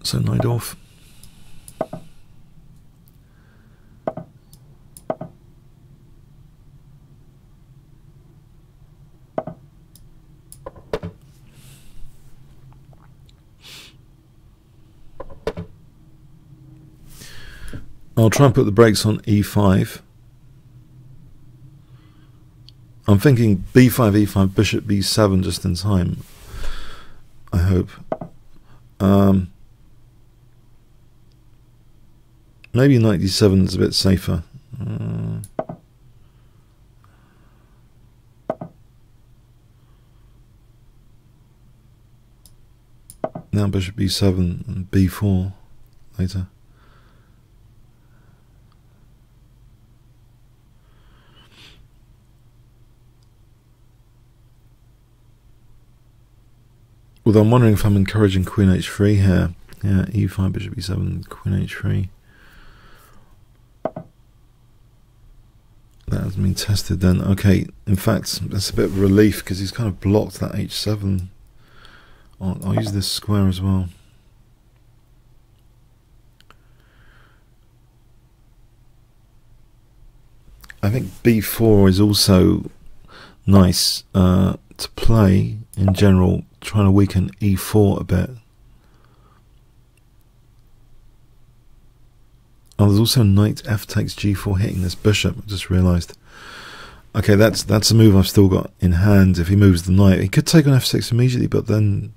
So knight off. I'll try and put the brakes on e5. I'm thinking b5, e5, bishop b7 just in time, I hope. Maybe knight d7 is a bit safer. Now bishop b7 and b4 later. Although I'm wondering if I'm encouraging queen h3 here. Yeah, e5, bishop e7, queen h3. That has been tested then. Okay, in fact, that's a bit of a relief because he's kind of blocked that h7. I'll use this square as well. I think b4 is also nice to play in general, trying to weaken e4 a bit. Oh, there's also knight f takes g4 hitting this bishop. I just realised. Okay, that's a move I've still got in hand. If he moves the knight, he could take on f6 immediately, but then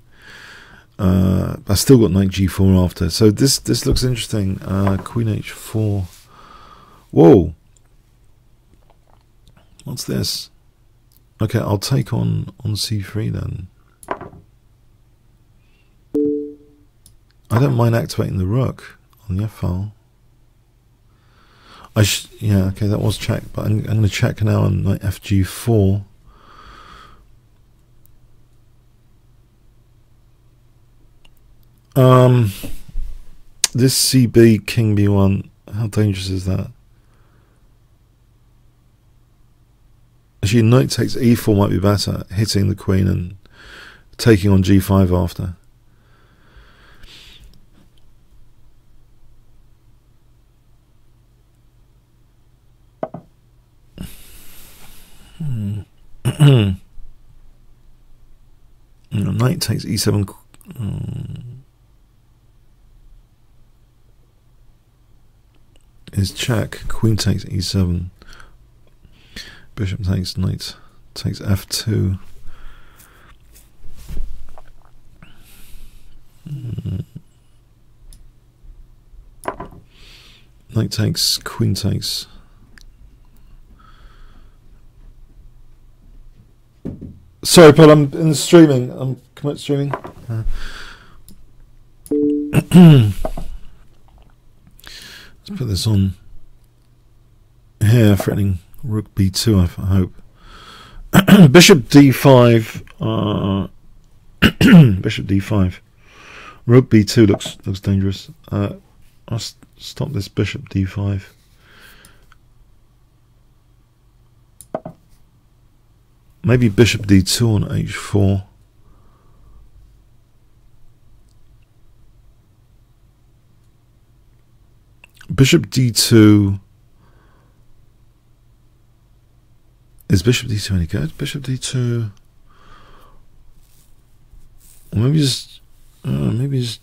I still got knight g4 after. So this looks interesting. Queen h4. Whoa. What's this? Okay, I'll take on c3 then. I don't mind activating the rook on the f file. Yeah, okay, that was checked, but I'm going to check now on knight fg4. This cb king b1, how dangerous is that? Actually, knight takes e4 might be better, hitting the queen and taking on g5 after. Knight takes e7. Is check. Queen takes e7. Bishop takes knight takes f2. Knight takes, queen takes. Sorry, Paul, I'm in the streaming. I'm streaming. Let's put this on here, threatening rook b2, I hope. Bishop d5. Bishop d5. Rook b2 looks dangerous. I'll stop this bishop d5. Maybe bishop d2 on h4. Bishop d2. Is bishop d2 any good? Bishop d2. Or maybe just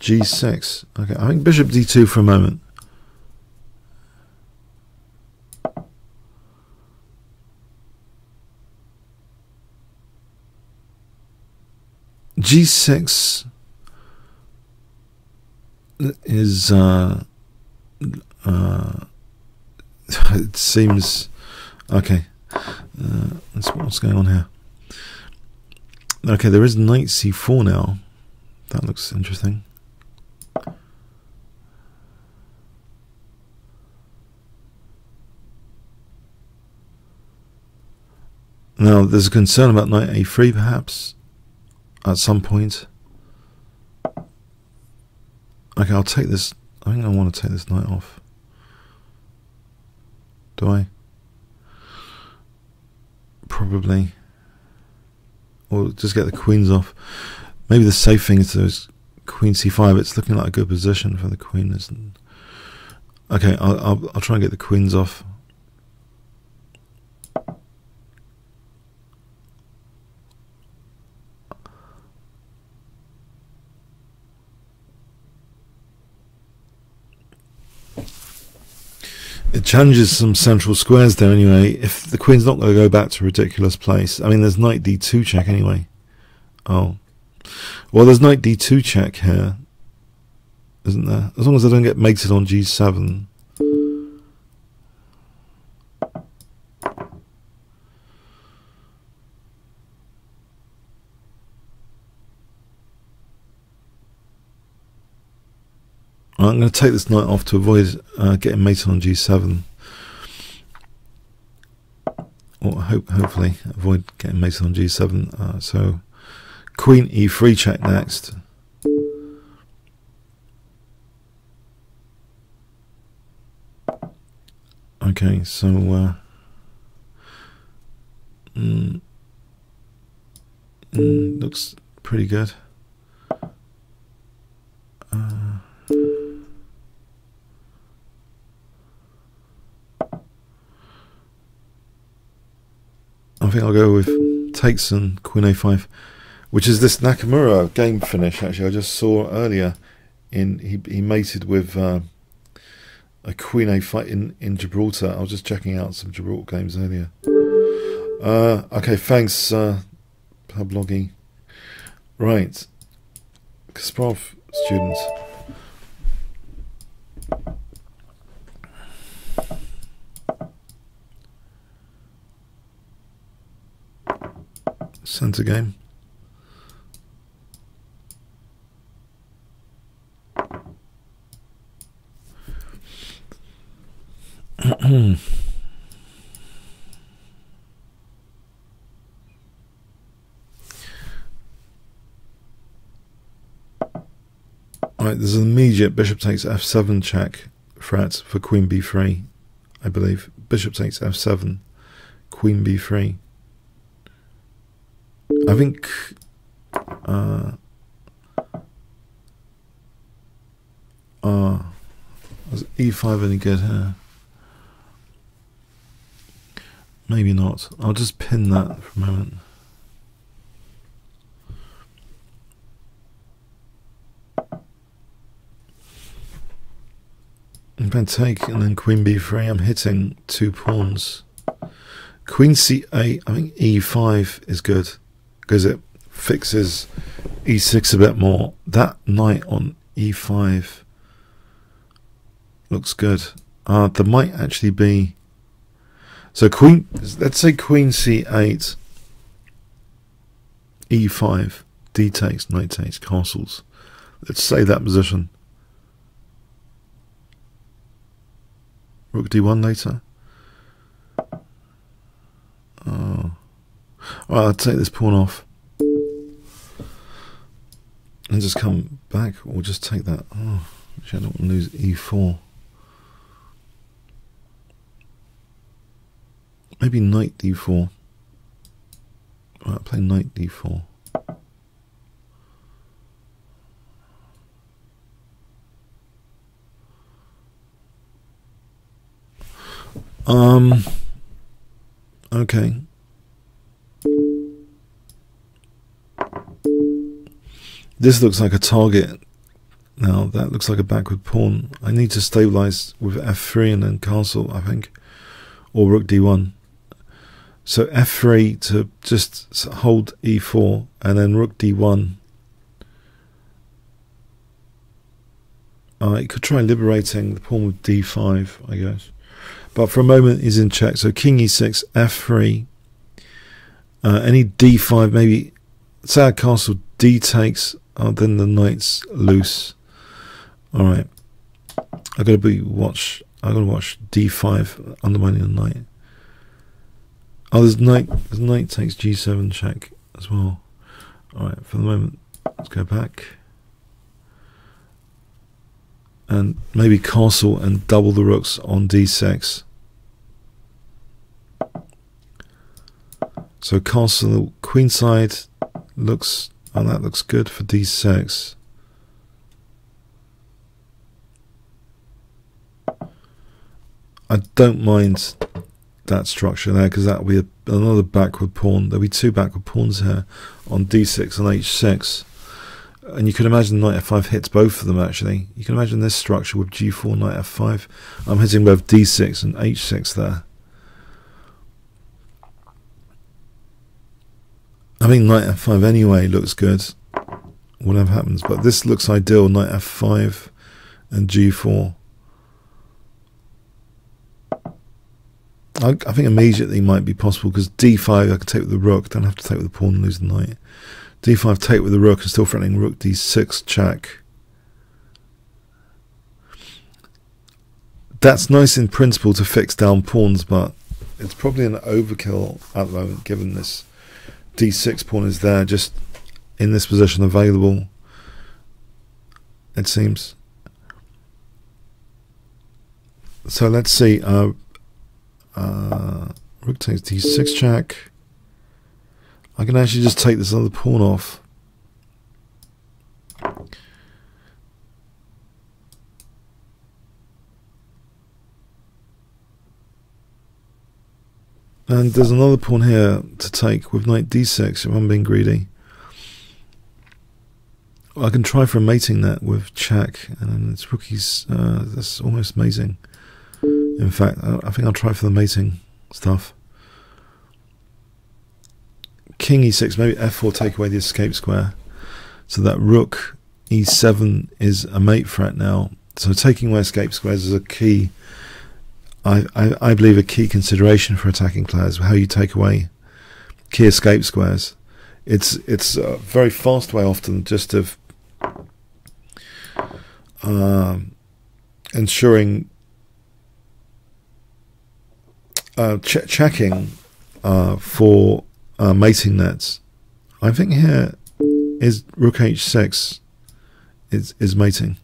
g6. Okay, I think bishop d2 for a moment. G6 is it seems okay. That's what's going on here. Okay, there is knight c4 now. That looks interesting. Now there's a concern about knight a3 perhaps at some point. Okay, I'll take this. I think I want to take this knight off. Do I? Probably. Or just get the queens off. Maybe the safe thing is to queen c5. It's looking like a good position for the queen, isn't it? Okay, I'll try and get the queens off. It challenges some central squares there anyway. If the queen's not going to go back to a ridiculous place. I mean, there's knight d2 check anyway. Oh. Well, there's knight d2 check here, isn't there? As long as I don't get mated on g7. I'm going to take this knight off to avoid getting mated on g7. Or hopefully avoid getting mated on g7. So queen e3 check next. Okay, so looks pretty good. I think I'll go with takes and queen a5, which is this Nakamura game finish. Actually, I just saw earlier. He mated with a queen a5 in Gibraltar. I was just checking out some Gibraltar games earlier. Okay, thanks, Pabloggy. Right, Kasparov students. Center game. Right, there's an immediate bishop takes f7 check threat for queen b3, I believe. Bishop takes f7, queen b3. I think is e5 any good here? Maybe not. I'll just pin that for a moment. I'm going to take and then queen b3. I'm hitting 2 pawns. Queen c8. I think e5 is good because it fixes e6 a bit more. That knight on e5 looks good. There might actually be, so queen, let's say queen c8, e5, d takes, knight takes, castles. Let's say that position. Rook d1 later. Oh. Alright, I'll take this pawn off and just come back, or just take that. Oh, actually I don't want to lose e4. Maybe knight d4. Right, I'll play knight d4. Okay. This looks like a target. Now that looks like a backward pawn. I need to stabilize with f3 and then castle, I think, or rook d1. So f3 to just hold e4, and then rook d1. You could try liberating the pawn with d5, I guess. But for a moment he's in check. So king e6, f3. Any d5, maybe. Say I castle d takes. Then the knight's loose. All right. I got to watch d5 undermining the knight. Oh, there's knight takes g7 check as well. All right. For the moment, let's go back and maybe castle and double the rooks on d6. So castle queenside looks. Oh, that looks good for d6. I don't mind that structure there because that will be another backward pawn. There'll be 2 backward pawns here on d6 and h6. And you can imagine knight f5 hits both of them actually. You can imagine this structure with g4, knight f5. I'm hitting both d6 and h6 there. I think knight f5 anyway looks good, whatever happens, but this looks ideal, knight f5 and g4. I think immediately might be possible because d5 I can take with the rook, don't have to take with the pawn and lose the knight. d5 take with the rook and still threatening rook d6 check. That's nice in principle to fix down pawns, but it's probably an overkill at the moment, given this d6 pawn is there, just in this position available, it seems. So let's see. Rook takes d6 check. I can actually just take this other pawn off. And there's another pawn here to take with knight d6 if I'm being greedy. I can try for a mating net with check, and it's rookies. That's almost amazing. In fact, I think I'll try for the mating stuff. King e6, maybe f4, take away the escape square. So that rook e7 is a mate threat now. So taking away escape squares is a key. I believe a key consideration for attacking players, how you take away key escape squares. It's a very fast way often just of ensuring checking for mating nets. I think here is rook h6 is mating.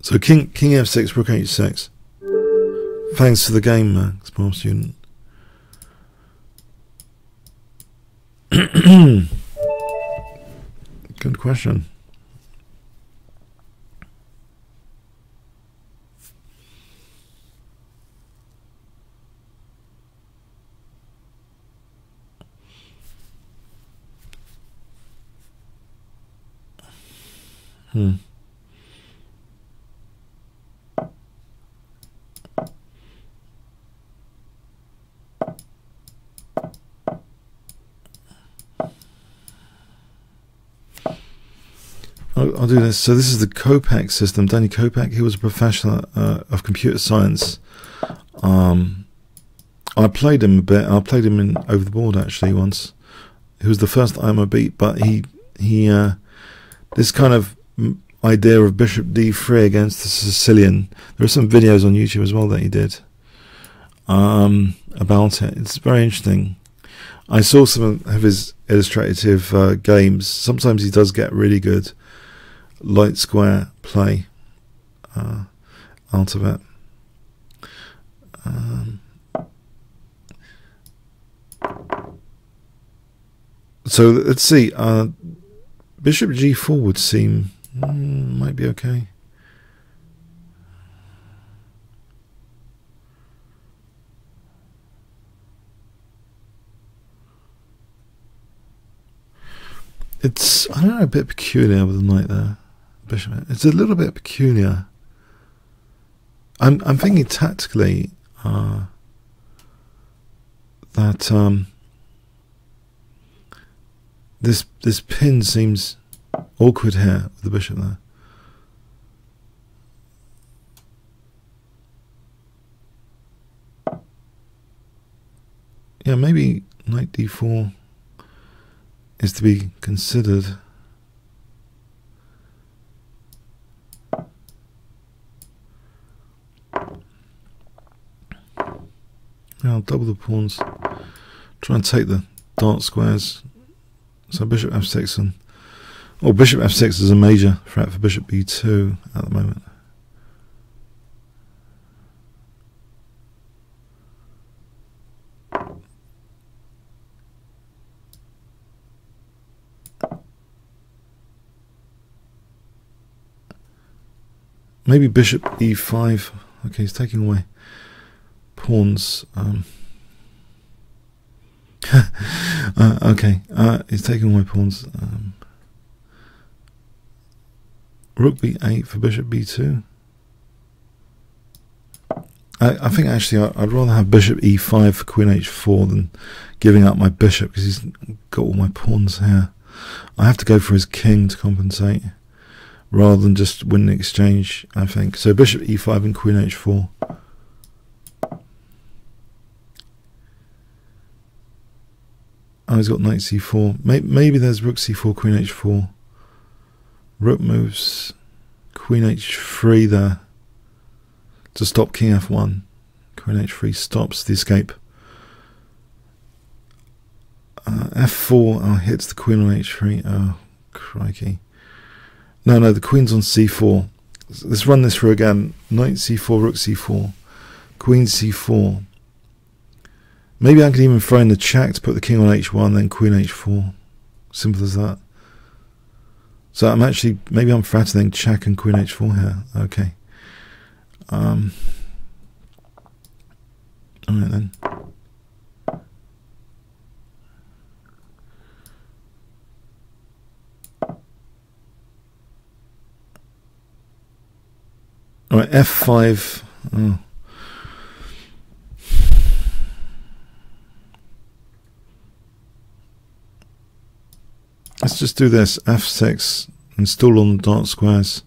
So king f6, rook h6. Thanks to the game, small student. Good question. I'll do this. So this is the Kopeck system. Danny Kopeck, he was a professor of computer science. I played him a bit. I played him in Over the Board actually once. He was the first IMO beat, but he this kind of idea of bishop d3 against the Sicilian. There are some videos on YouTube as well that he did about it. It's very interesting. I saw some of his illustrative games. Sometimes he does get really good light square play out of it. So let's see. Bishop g4 would seem might be okay. It's, I don't know, a bit peculiar with the knight there. Bishop. It's a little bit peculiar. I'm thinking tactically that this pin seems awkward here with the bishop there. Yeah, maybe knight d4 is to be considered. I'll double the pawns, try and take the dark squares. So bishop f6 and bishop f6 is a major threat for bishop b2 at the moment. Maybe bishop e5. Okay, he's taking away pawns. Okay, he's taking away pawns. Rook b8 for bishop b2. I think actually I'd rather have bishop e5 for queen h4 than giving up my bishop, because he's got all my pawns here. I have to go for his king to compensate, rather than just win the exchange, I think. So bishop e5 and queen h4. Oh, he's got knight c4. Maybe there's rook c4, queen h4. Rook moves, queen h3 there to stop king f1. Queen h3 stops the escape. F4, oh, hits the queen on h3. Oh, crikey. No, the queen's on c4. Let's run this through again. Knight c4, rook c4, queen c4. Maybe I could even throw in the check to put the king on h1, then queen h4. Simple as that. So I'm actually, maybe I'm threatening check and queen h4 here. Okay. Alright then. Alright, f5. Oh. Let's just do this. f6. Install on the dark squares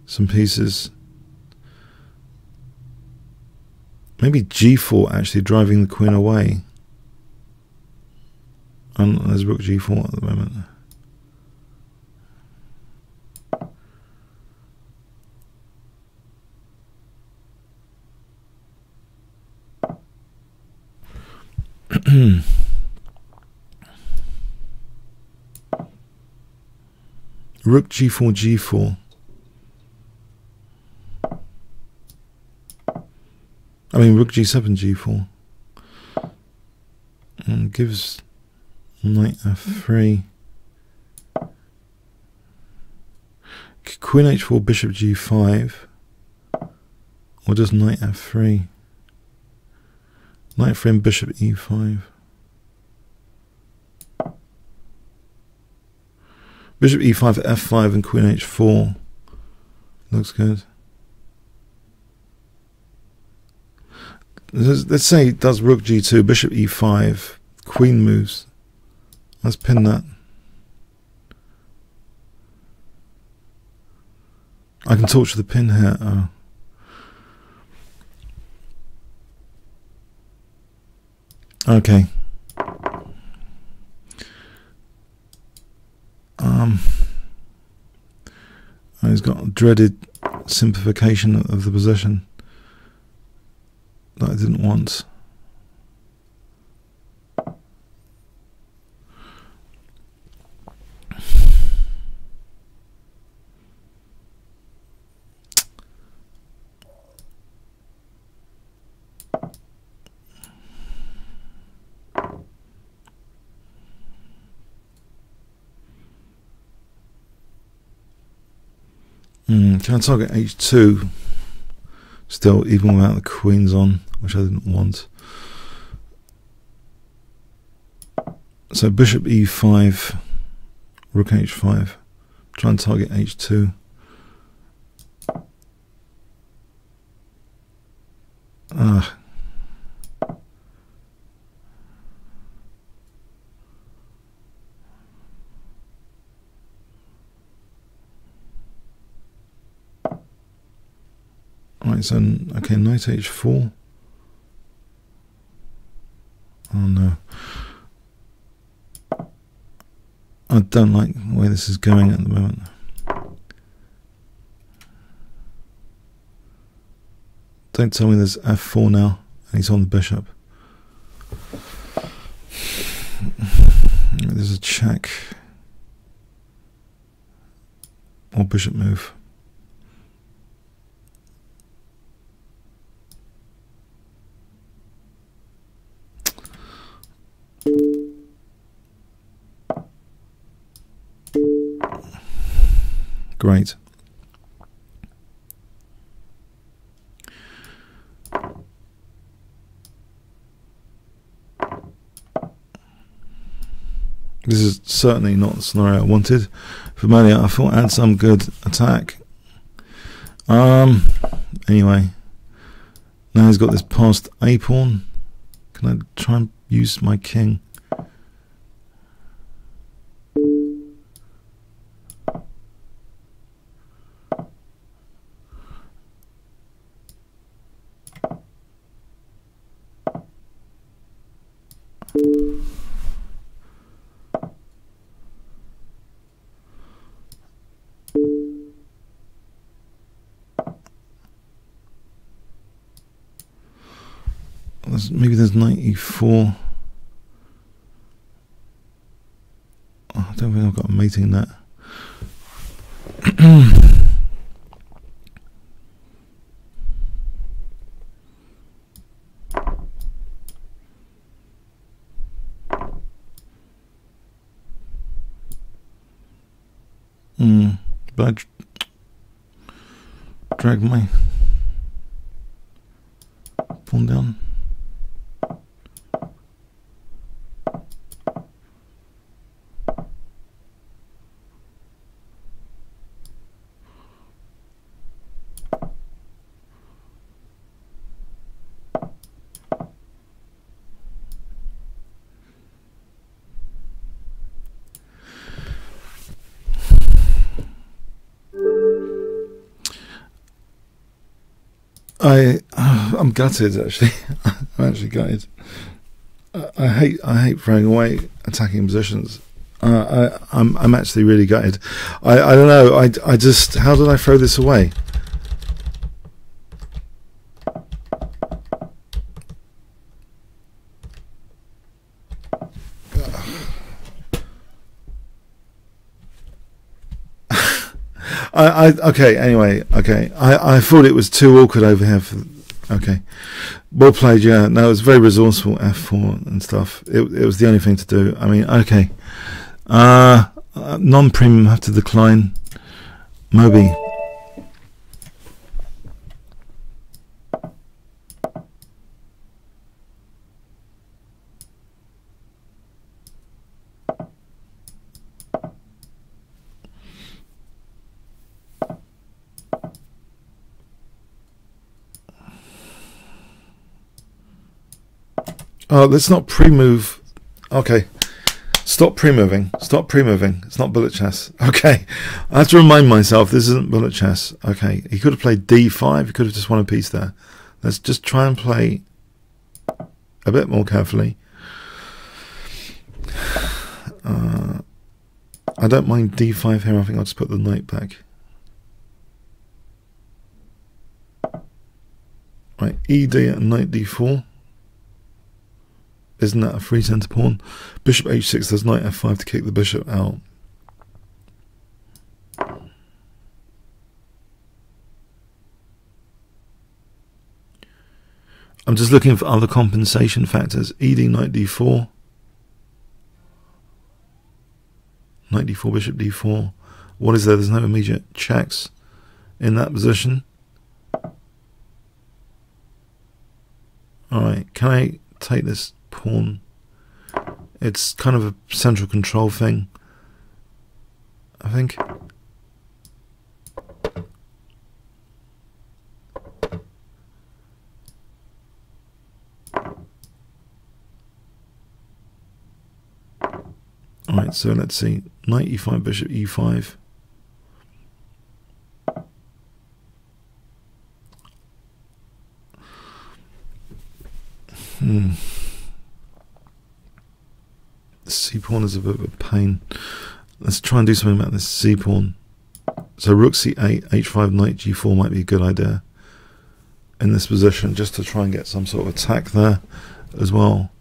some pieces. Maybe g4 actually driving the queen away. And there's rook g4 at the moment. Rook g4, g4. I mean rook g7, g4. And gives knight f3. Queen h4, bishop g5. Or just knight f3. Knight f3 and bishop e5. Bishop e5 for f5 and queen h4. Looks good. Let's say it does rook g2, bishop e5, queen moves. Let's pin that. I can torture the pin here. Oh. Okay. He's got a dreaded simplification of the position that I didn't want. Can I target h2 still, even without the queens on, which I didn't want? So bishop e5, rook h5, try and target h2. Right, so okay, knight h4. Oh no. I don't like the way this is going at the moment. Don't tell me there's f4 now and he's on the bishop. There's a check. Or bishop move. Great. This is certainly not the scenario I wanted for Malia. I thought I had some good attack. Anyway, now he's got this passed a pawn. Can I try and use my king? maybe there's knight e4. Oh, I don't think I've got a mating in that. But I drag my pawn down. I'm gutted actually. I'm actually gutted. I hate throwing away attacking positions. I'm actually really gutted. I don't know. I just, how did I throw this away? Okay, anyway, okay. I thought it was too awkward over here for, okay. Well played, yeah. No, it was very resourceful, F4 and stuff. It was the only thing to do. I mean, okay. Non-premium have to decline. Moby. Oh, let's not pre-move. Okay. Stop pre-moving. Stop pre-moving. It's not bullet chess. Okay. I have to remind myself this isn't bullet chess. Okay. He could have played d5. He could have just won a piece there. Let's just try and play a bit more carefully. I don't mind d5 here. I think I'll just put the knight back. Right. ed and knight d4. Isn't that a free centre pawn? Bishop h6, there's knight f5 to kick the bishop out. I'm just looking for other compensation factors. Ed, knight d4. Knight d4, bishop d4. What is there? There's no immediate checks in that position. Alright, can I take this pawn? It's kind of a central control thing, I think. Alright, so let's see. Knight e5, bishop e5. The c-pawn is a bit of a pain. Let's try and do something about this c-pawn. So rook c8, h5, knight g4 might be a good idea in this position, just to try and get some sort of attack there as well.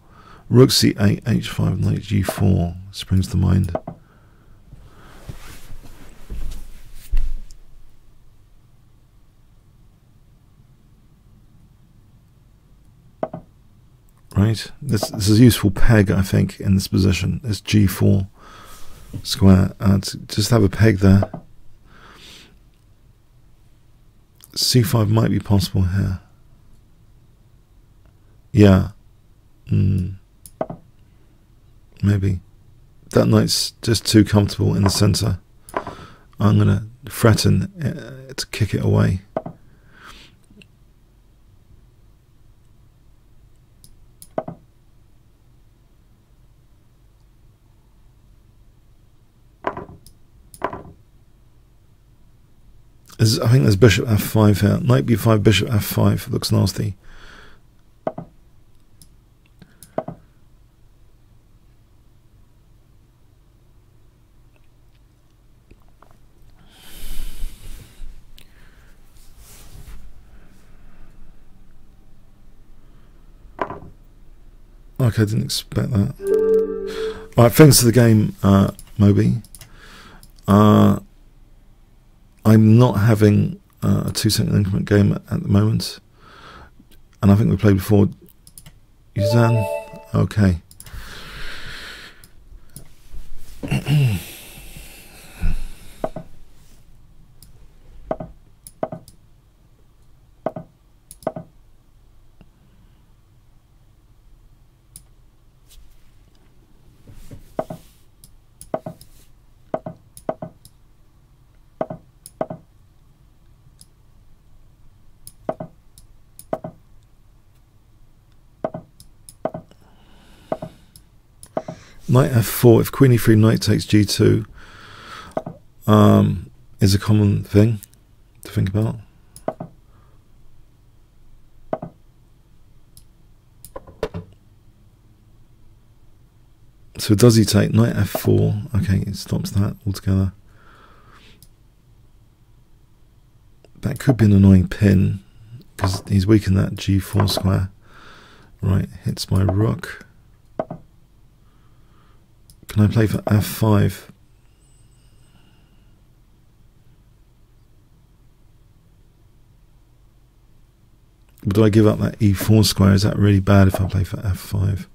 Rook c8, h5, knight g4 springs to mind. Right, this is a useful peg, I think, in this position. This g4 square, to just have a peg there. c5 might be possible here. Yeah, maybe. That knight's just too comfortable in the centre. I'm going to threaten to kick it away. I think there's bishop f5 here. Knight b5, bishop f5 looks nasty. Okay, I didn't expect that. Alright, thanks for the game, Moby. I'm not having a 2-second increment game at the moment. And I think we played before. Yuzan? Okay. Knight f4, if queen e3, knight takes g2 is a common thing to think about. So does he take knight f4? Okay, it stops that altogether. That could be an annoying pin because he's weakened that g4 square. Right, hits my rook. Can I play for f5? But do I give up that e4 square? Is that really bad if I play for f5?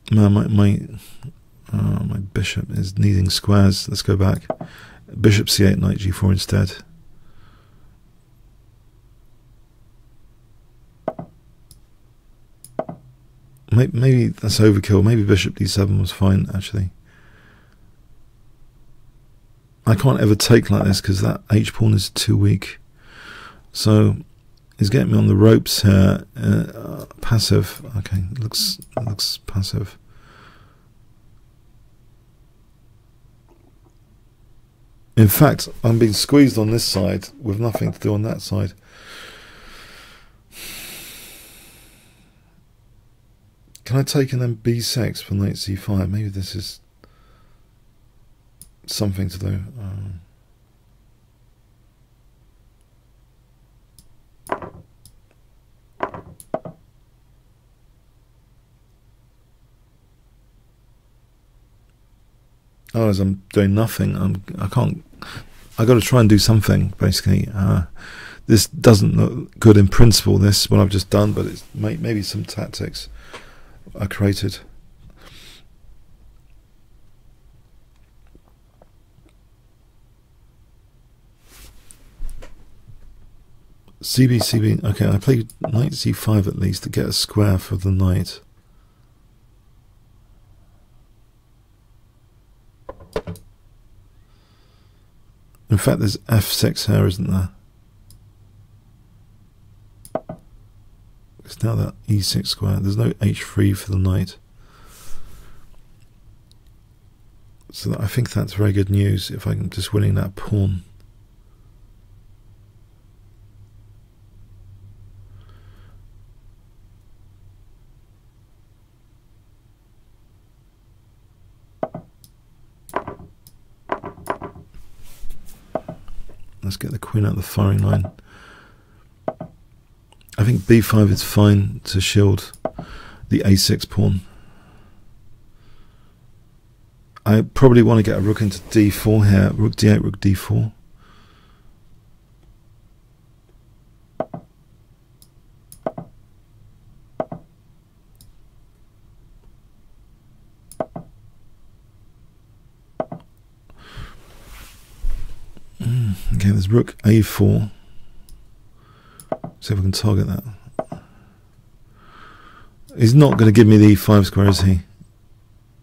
No, my bishop is needing squares. Let's go back. Bishop c8, knight g4 instead. Maybe that's overkill. Maybe bishop d7 was fine, actually. I can't ever take like this because that h-pawn is too weak. So he's getting me on the ropes here. Passive. Okay, it looks passive. In fact, I'm being squeezed on this side with nothing to do on that side. Can I take and then b6 for knight c5? Maybe this is something to do. Oh, as I'm doing nothing, I can't. I got to try and do something. Basically, this doesn't look good in principle. This what I've just done, but it's maybe some tactics I created. CB. Okay, I played knight c5 at least to get a square for the knight. In fact, there's f6 here, isn't there? It's now that e6 square. There's no h3 for the knight. So I think that's very good news if I'm just winning that pawn. Let's get the queen out of the firing line. I think b5 is fine to shield the a6 pawn. I probably want to get a rook into d4 here. Rook d8, rook d4. Okay, there's rook a4. See if I can target that. He's not going to give me the e5 square, is he?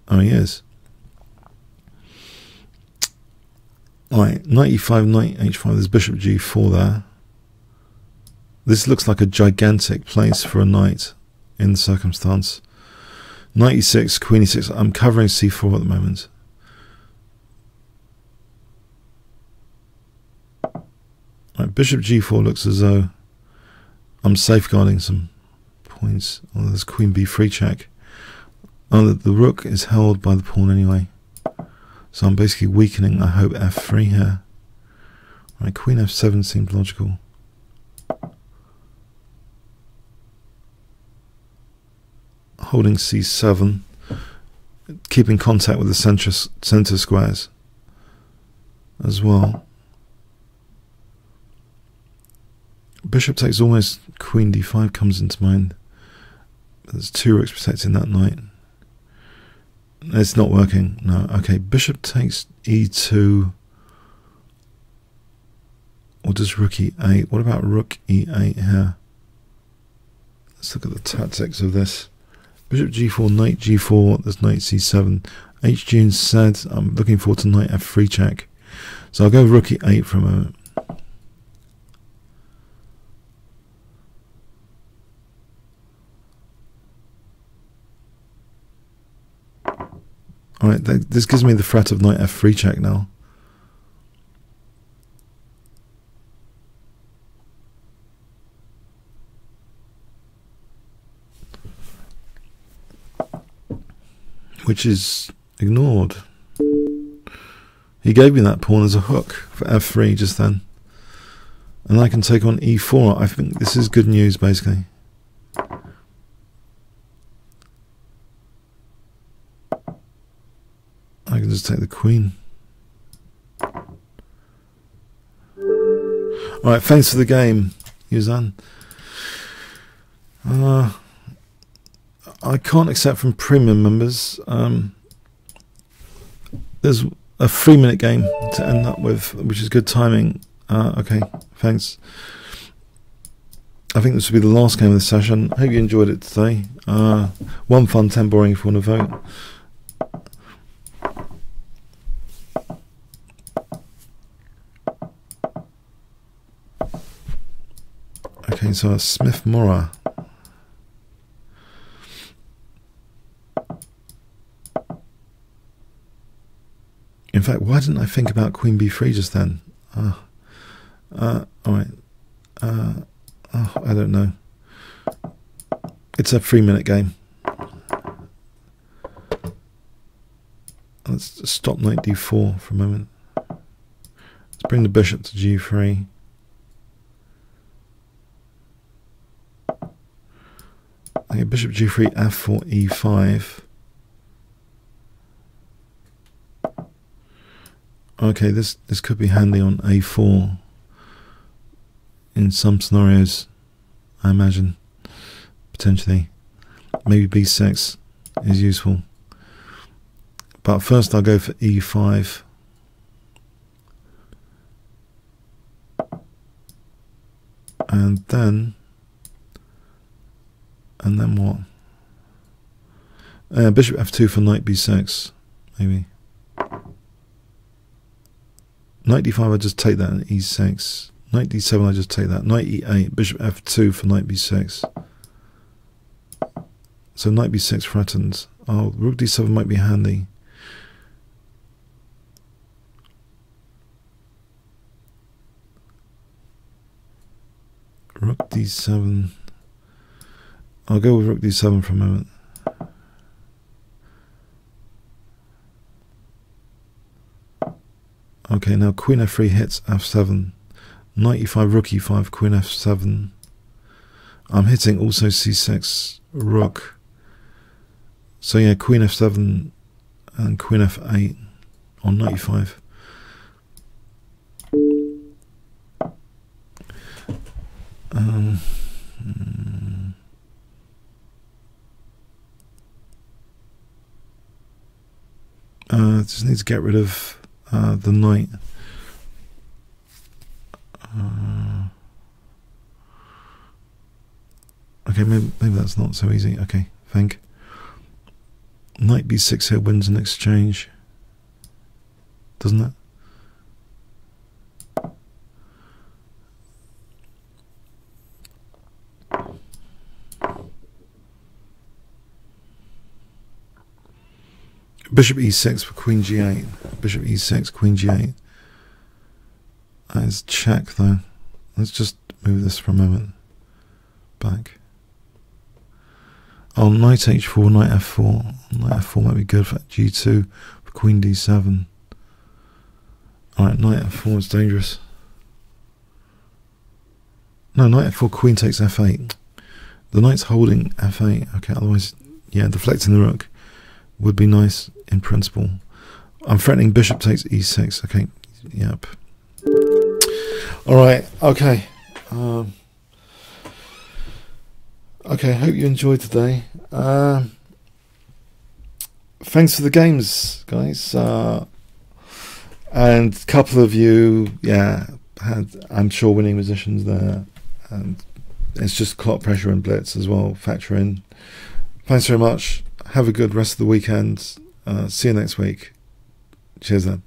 Oh, he is. Alright, knight e5, knight h5. There's bishop g4 there. This looks like a gigantic place for a knight in the circumstance. Knight e6, queen e6. I'm covering c4 at the moment. Right, bishop g4 looks as though I'm safeguarding some points. Oh, there's queen b3 check. Oh, the rook is held by the pawn anyway. So I'm basically weakening, I hope, f3 here. Right, queen f7 seems logical. holding c7, keeping contact with the center squares as well. Bishop takes almost, queen d5 comes into mind. There's two rooks protecting that knight. It's not working. No. Okay, bishop takes e2. Or does rook e8? What about rook e8 here? Let's look at the tactics of this. Bishop g4, knight g4, there's knight c7. HG instead, I'm looking forward to knight f3 check. So I'll go rook e8 for a moment. Alright, this gives me the threat of knight f3 check now. Which is ignored. He gave me that pawn as a hook for f3 just then. And I can take on e4. I think this is good news, basically. I can just take the queen. Alright, thanks for the game, Yuzan. I can't accept from premium members. There's a 3-minute game to end up with, which is good timing. Okay, thanks. I think this will be the last game of the session. Hope you enjoyed it today. 1 fun, 10 boring if you want to vote. Okay, so Smith Mora. In fact, why didn't I think about queen b3 just then? Alright. I don't know. It's a 3-minute game. Let's stop knight d4 for a moment. Let's bring the bishop to g3. Okay, bishop g3, f4, e5. Okay, this could be handy on a4 in some scenarios, I imagine, potentially. Maybe b6 is useful. But first I'll go for e5. And then what? Bishop f2 for knight b6, maybe. Knight d5, I just take that, and e6. Knight d7, I just take that. Knight e8, bishop f2 for knight b6. So knight b6 threatens. Oh, rook d7 might be handy. Rook d7. I'll go with rook d7 for a moment. Okay, now queen f3 hits f7. Knight e5, rook e5, queen f7. I'm hitting also c6, rook. So yeah, queen f7 and queen f8 on knight e5. Just need to get rid of the knight. Okay, maybe that's not so easy. Okay, think. Knight b6 here wins an exchange, doesn't it? Bishop e6 for queen g8. Bishop e6, queen g8. Let's check though. Let's just move this for a moment. Back. Oh, knight h4, knight f4. Knight f4 might be good for g2 for queen d7. Alright, knight f4 is dangerous. No, knight f4, queen takes f8. The knight's holding f8. Okay, otherwise yeah, deflecting the rook would be nice in principle. I'm threatening bishop takes e6. Okay, yep. All right, okay. Okay, hope you enjoyed today. Thanks for the games, guys. And a couple of you, yeah, had, I'm sure, winning positions there. And it's just clock pressure and Blitz as well, factor in. Thanks very much. Have a good rest of the weekend. See you next week. Cheers then.